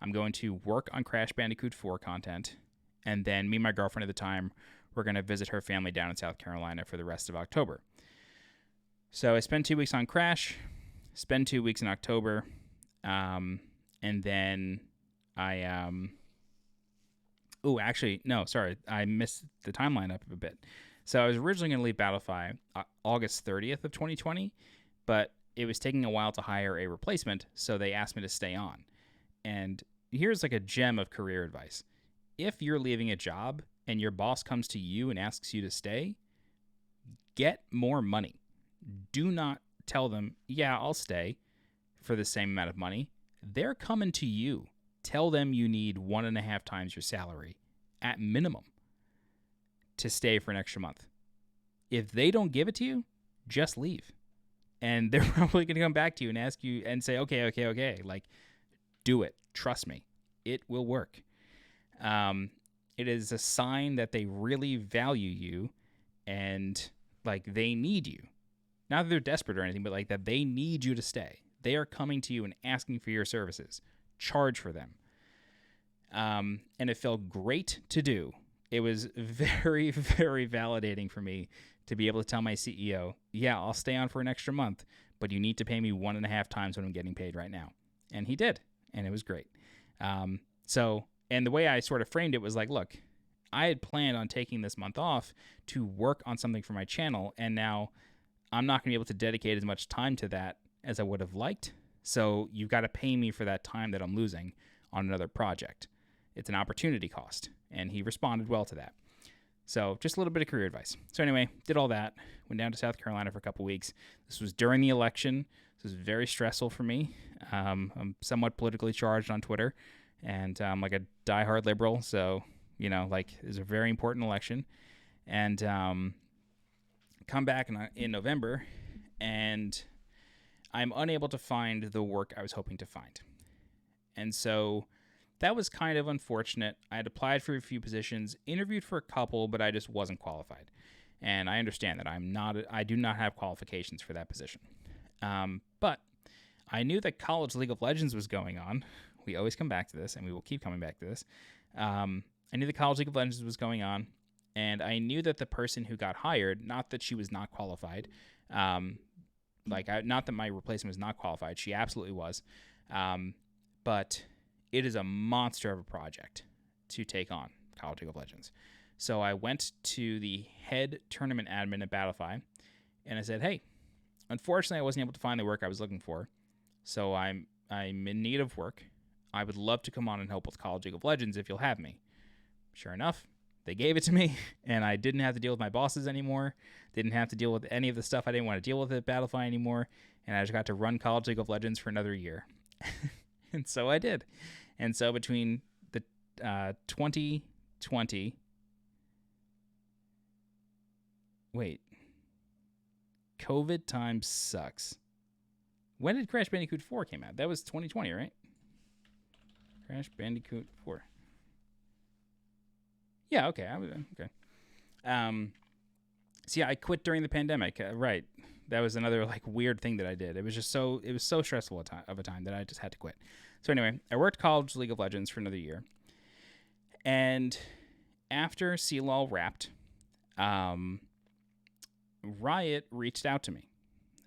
I'm going to work on Crash Bandicoot 4 content. And then me and my girlfriend at the time, we're going to visit her family down in South Carolina for the rest of October. So I spent 2 weeks on Crash, spend 2 weeks in October, and then I I missed the timeline up a bit. So I was originally going to leave Battlefy August 30th of 2020, but it was taking a while to hire a replacement, so they asked me to stay on. And here's like a gem of career advice. If you're leaving a job and your boss comes to you and asks you to stay, get more money. Do not tell them, yeah, I'll stay for the same amount of money. They're coming to you. Tell them you need 1.5 times your salary at minimum to stay for an extra month. If they don't give it to you, just leave. And they're probably going to come back to you and ask you and say, okay. Like, do it. Trust me. It will work. It is a sign that they really value you and, like, they need you. Not that they're desperate or anything, but, like, that they need you to stay. They are coming to you and asking for your services. Charge for them. And it felt great to do. It was very, very validating for me to be able to tell my CEO, yeah, I'll stay on for an extra month, but you need to pay me 1.5 times what I'm getting paid right now. And he did, and it was great. And the way I sort of framed it was like, look, I had planned on taking this month off to work on something for my channel, and now I'm not going to be able to dedicate as much time to that as I would have liked. So you've got to pay me for that time that I'm losing on another project. It's an opportunity cost. And he responded well to that. So just a little bit of career advice. So anyway, did all that. Went down to South Carolina for a couple weeks. This was during the election. This was very stressful for me. I'm somewhat politically charged on Twitter. And I'm like a diehard liberal. So, like, it was a very important election. And come back in November. And I'm unable to find the work I was hoping to find. And so that was kind of unfortunate. I had applied for a few positions, interviewed for a couple, but I just wasn't qualified. And I understand that I do not have qualifications for that position. But I knew that College League of Legends was going on. We always come back to this, and we will keep coming back to this. I knew the College League of Legends was going on, and I knew that the person who got hired, not that she was not qualified, not that my replacement was not qualified, she absolutely was, but it is a monster of a project to take on College League of Legends. So I went to the head tournament admin at Battlefy, and I said, hey, unfortunately I wasn't able to find the work I was looking for, so I'm in need of work. I would love to come on and help with College League of Legends if you'll have me. Sure enough, they gave it to me, and I didn't have to deal with my bosses anymore, didn't have to deal with any of the stuff I didn't want to deal with at Battlefy anymore, and I just got to run College League of Legends for another year. And so I did. And so between the 2020... Wait. COVID time sucks. When did Crash Bandicoot 4 came out? That was 2020, right? Crash Bandicoot 4. Yeah, okay. Okay. So yeah, I quit during the pandemic. Right. That was another weird thing that I did. It was so stressful of a time that I just had to quit. So anyway, I worked College League of Legends for another year. And after CLOL wrapped, Riot reached out to me.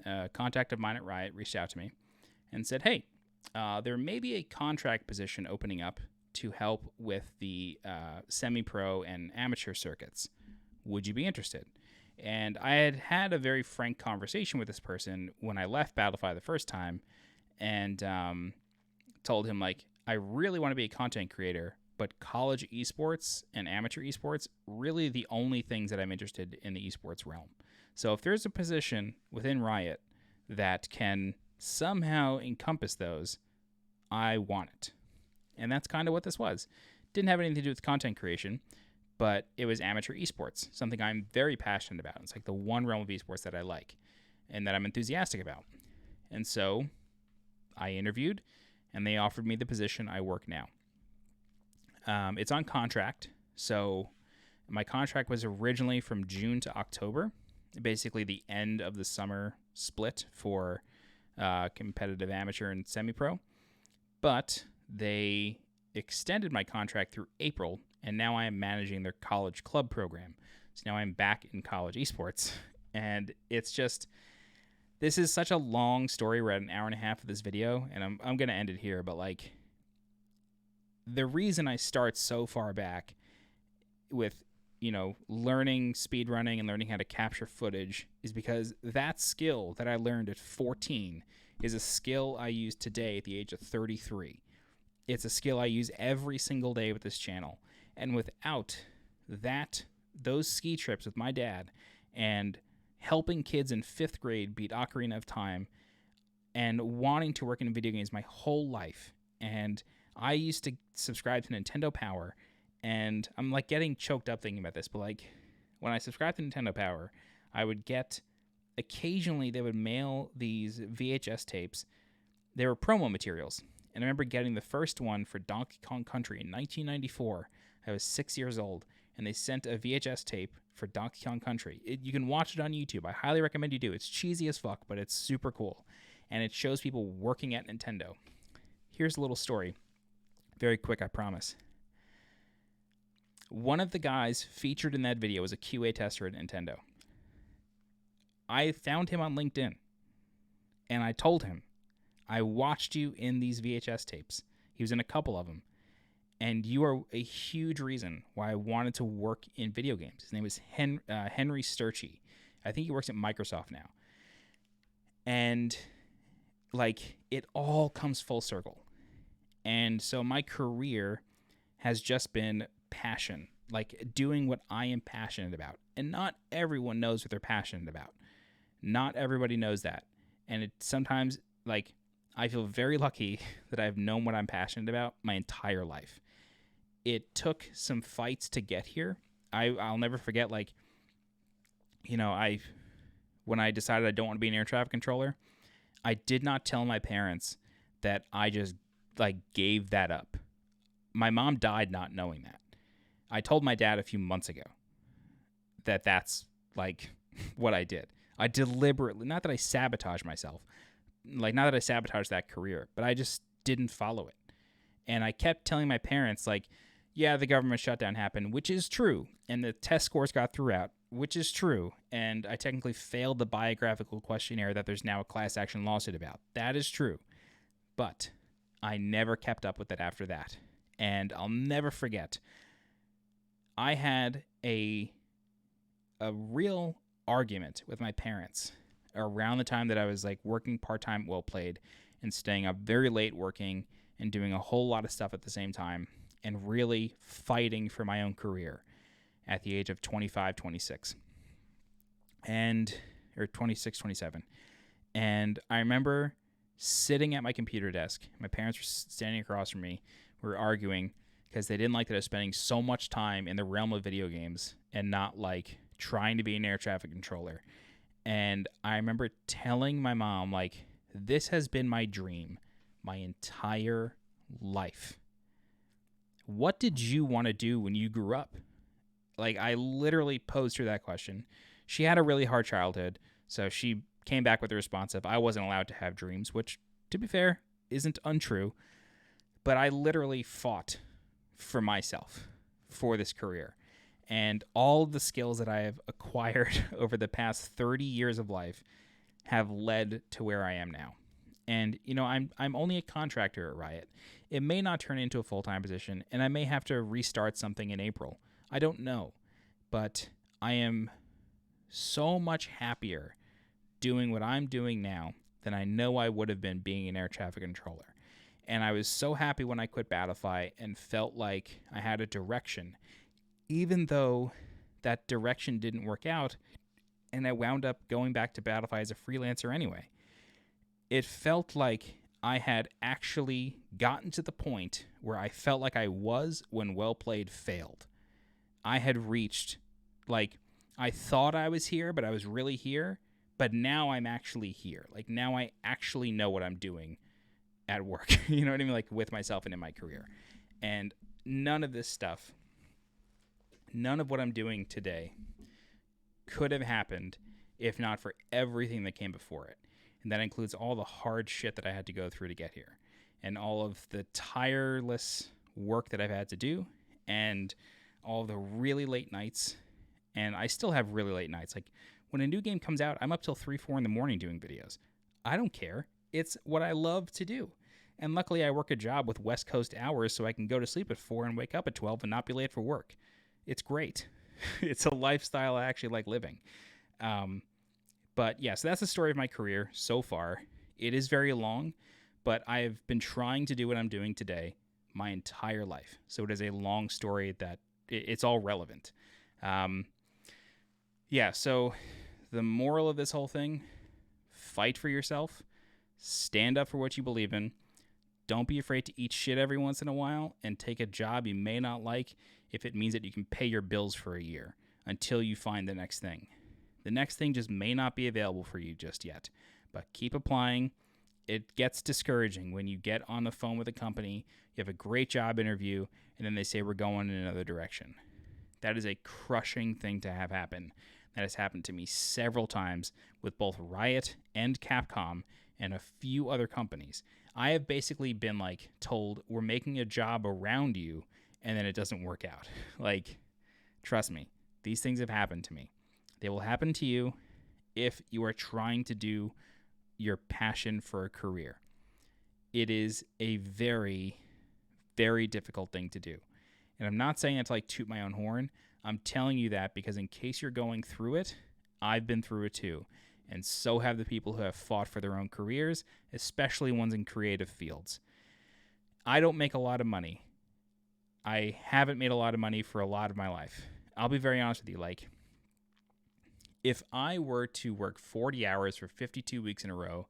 A contact of mine at Riot reached out to me and said, hey, there may be a contract position opening up to help with the semi-pro and amateur circuits. Would you be interested? And I had a very frank conversation with this person when I left Battlefy the first time, and told him, I really want to be a content creator, but college esports and amateur esports, really the only things that I'm interested in the esports realm. So if there's a position within Riot that can somehow encompass those, I want it. And that's kind of what this was. Didn't have anything to do with content creation, but it was amateur esports, something I'm very passionate about. It's the one realm of esports that I like and that I'm enthusiastic about. And so I interviewed, and they offered me the position I work now. It's on contract, so my contract was originally from June to October, basically the end of the summer split for competitive amateur and semi-pro. But they extended my contract through April, and now I am managing their college club program. So now I'm back in college esports, and it's just, this is such a long story. We're at an hour and a half of this video, and I'm going to end it here, but the reason I start so far back with learning speedrunning and learning how to capture footage is because that skill that I learned at 14 is a skill I use today at the age of 33. It's a skill I use every single day with this channel. And without those ski trips with my dad and helping kids in 5th grade beat Ocarina of Time and wanting to work in video games my whole life, and I used to subscribe to Nintendo Power, and I'm like getting choked up thinking about this, but like when I subscribed to Nintendo Power, I would get, occasionally they would mail these VHS tapes. They were promo materials. And I remember getting the first one for Donkey Kong Country in 1994. I was 6 years old, and they sent a VHS tape for Donkey Kong Country. You can watch it on YouTube. I highly recommend you do. It's cheesy as fuck, but it's super cool. And it shows people working at Nintendo. Here's a little story. Very quick, I promise. One of the guys featured in that video was a QA tester at Nintendo. I found him on LinkedIn, and I told him, I watched you in these VHS tapes. He was in a couple of them. And you are a huge reason why I wanted to work in video games. His name was Henry Sturchy. I think he works at Microsoft now. And, like, it all comes full circle. And so my career has just been passion. Like, doing what I am passionate about. And not everyone knows what they're passionate about. Not everybody knows that. And it sometimes, like, I feel very lucky that I've known what I'm passionate about my entire life. It took some fights to get here. I'll never forget, like, when I decided I don't want to be an air traffic controller, I did not tell my parents that I just, like, gave that up. My mom died not knowing that. I told my dad a few months ago that that's, like, what I did. I deliberately, not that I sabotaged myself, like, not that I sabotaged that career, but I just didn't follow it. And I kept telling my parents, like, yeah, the government shutdown happened, which is true, and the test scores got threw out, which is true, and I technically failed the biographical questionnaire that there's now a class action lawsuit about. That is true. But I never kept up with it after that. And I'll never forget, I had a real argument with my parents around the time that I was, like, working part-time Well Played and staying up very late working and doing a whole lot of stuff at the same time and really fighting for my own career at the age of 25, 26. Or 26, 27. And I remember sitting at my computer desk. My parents were standing across from me. We were arguing because they didn't like that I was spending so much time in the realm of video games and not, like, trying to be an air traffic controller. And I remember telling my mom, like, this has been my dream my entire life. What did you want to do when you grew up? Like, I literally posed her that question. She had a really hard childhood, so she came back with the response of, I wasn't allowed to have dreams, which, to be fair, isn't untrue. But I literally fought for myself for this career. And all the skills that I have acquired over the past 30 years of life have led to where I am now. And, I'm only a contractor at Riot. It may not turn into a full-time position, and I may have to restart something in April. I don't know. But I am so much happier doing what I'm doing now than I know I would have been being an air traffic controller. And I was so happy when I quit Battlefy and felt like I had a direction, even though that direction didn't work out, and I wound up going back to Battlefy as a freelancer anyway. It felt like I had actually gotten to the point where I felt like I was when Well Played failed. I had reached, like, I thought I was here, but I was really here, but now I'm actually here. Like, now I actually know what I'm doing at work, you know what I mean? Like, with myself and in my career. And none of this stuff, none of what I'm doing today could have happened if not for everything that came before it. And that includes all the hard shit that I had to go through to get here, and all of the tireless work that I've had to do, and all the really late nights. And I still have really late nights. Like, when a new game comes out, I'm up till 3, 4 in the morning doing videos. I don't care. It's what I love to do. And luckily I work a job with West Coast hours, so I can go to sleep at 4 and wake up at 12 and not be late for work. It's great. It's a lifestyle I actually like living. But yeah, so that's the story of my career so far. It is very long, but I've been trying to do what I'm doing today my entire life. So it is a long story that it's all relevant. Um, yeah, so the moral of this whole thing: fight for yourself, stand up for what you believe in. Don't be afraid to eat shit every once in a while and take a job you may not like if it means that you can pay your bills for a year until you find the next thing. The next thing just may not be available for you just yet, but keep applying. It gets discouraging when you get on the phone with a company, you have a great job interview, and then they say we're going in another direction. That is a crushing thing to have happen. That has happened to me several times with both Riot and Capcom and a few other companies. I have basically been like told we're making a job around you, and then it doesn't work out. Like, trust me, these things have happened to me. They will happen to you if you are trying to do your passion for a career. It is a very, very difficult thing to do. And I'm not saying it to like toot my own horn. I'm telling you that because in case you're going through it, I've been through it too. And so have the people who have fought for their own careers, especially ones in creative fields. I don't make a lot of money. I haven't made a lot of money for a lot of my life. I'll be very honest with you. Like, if I were to work 40 hours for 52 weeks in a row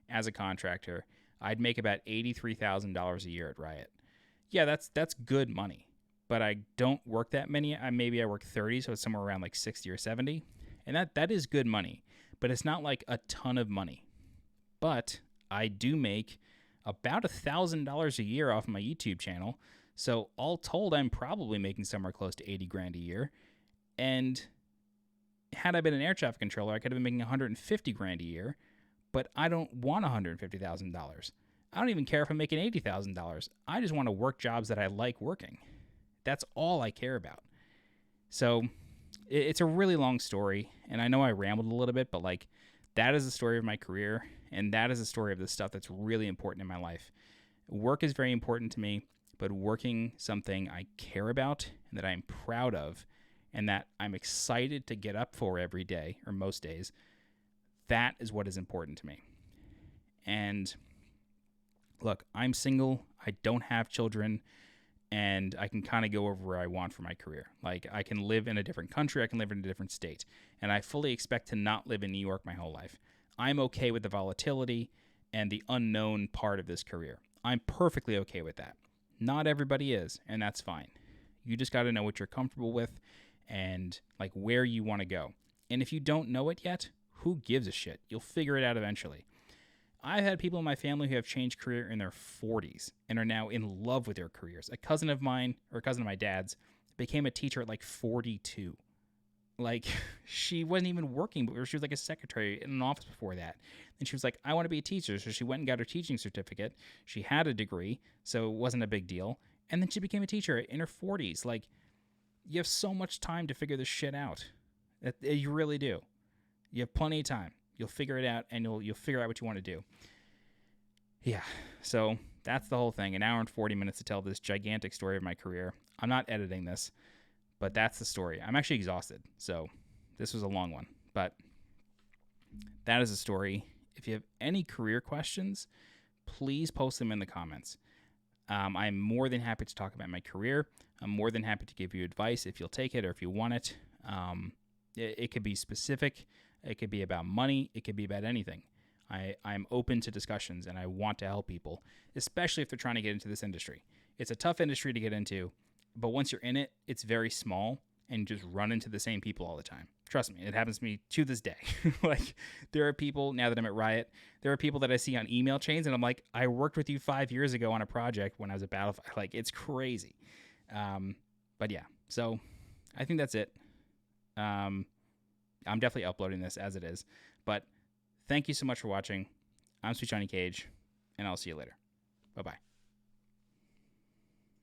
as a contractor, I'd make about $83,000 a year at Riot. Yeah, that's good money. But I don't work that many. Maybe I work 30, so it's somewhere around like 60 or 70. And that is good money. But it's not like a ton of money. But I do make about $1,000 a year off my YouTube channel. So all told, I'm probably making somewhere close to 80 grand a year. And had I been an air traffic controller, I could have been making 150 grand a year. But I don't want $150,000. I don't even care if I'm making $80,000. I just want to work jobs that I like working. That's all I care about. So it's a really long story, and I know I rambled a little bit, but like that is the story of my career, and that is the story of the stuff that's really important in my life. Work is very important to me, but working something I care about and that I'm proud of and that I'm excited to get up for every day, or most days, that is what is important to me. And look, I'm single. I don't have children. And I can kind of go over where I want for my career. Like, I can live in a different country. I can live in a different state. And I fully expect to not live in New York my whole life. I'm okay with the volatility and the unknown part of this career. I'm perfectly okay with that. Not everybody is, and that's fine. You just got to know what you're comfortable with and, like, where you want to go. And if you don't know it yet, who gives a shit? You'll figure it out eventually. I've had people in my family who have changed career in their 40s and are now in love with their careers. A cousin of mine, or a cousin of my dad's, became a teacher at like 42. Like, she wasn't even working, but she was like a secretary in an office before that. And she was like, I want to be a teacher. So she went and got her teaching certificate. She had a degree, so it wasn't a big deal. And then she became a teacher in her 40s. Like, you have so much time to figure this shit out. You really do. You have plenty of time. You'll figure it out, and you'll figure out what you want to do. Yeah, so that's the whole thing. An hour and 40 minutes to tell this gigantic story of my career. I'm not editing this, but that's the story. I'm actually exhausted, so this was a long one. But that is the story. If you have any career questions, please post them in the comments. I'm more than happy to talk about my career. I'm more than happy to give you advice if you'll take it or if you want it. It could be specific. It could be about money. It could be about anything. I'm open to discussions, and I want to help people, especially if they're trying to get into this industry. It's a tough industry to get into, but once you're in it, it's very small, and you just run into the same people all the time. Trust me, it happens to me to this day. Like, there are people, now that I'm at Riot, there are people that I see on email chains, and I'm like, I worked with you 5 years ago on a project when I was at Battlefield. Like, it's crazy. But yeah, so I think that's it. I'm definitely uploading this as it is. But thank you so much for watching. I'm SweetJohnnyCage, and I'll see you later. Bye-bye.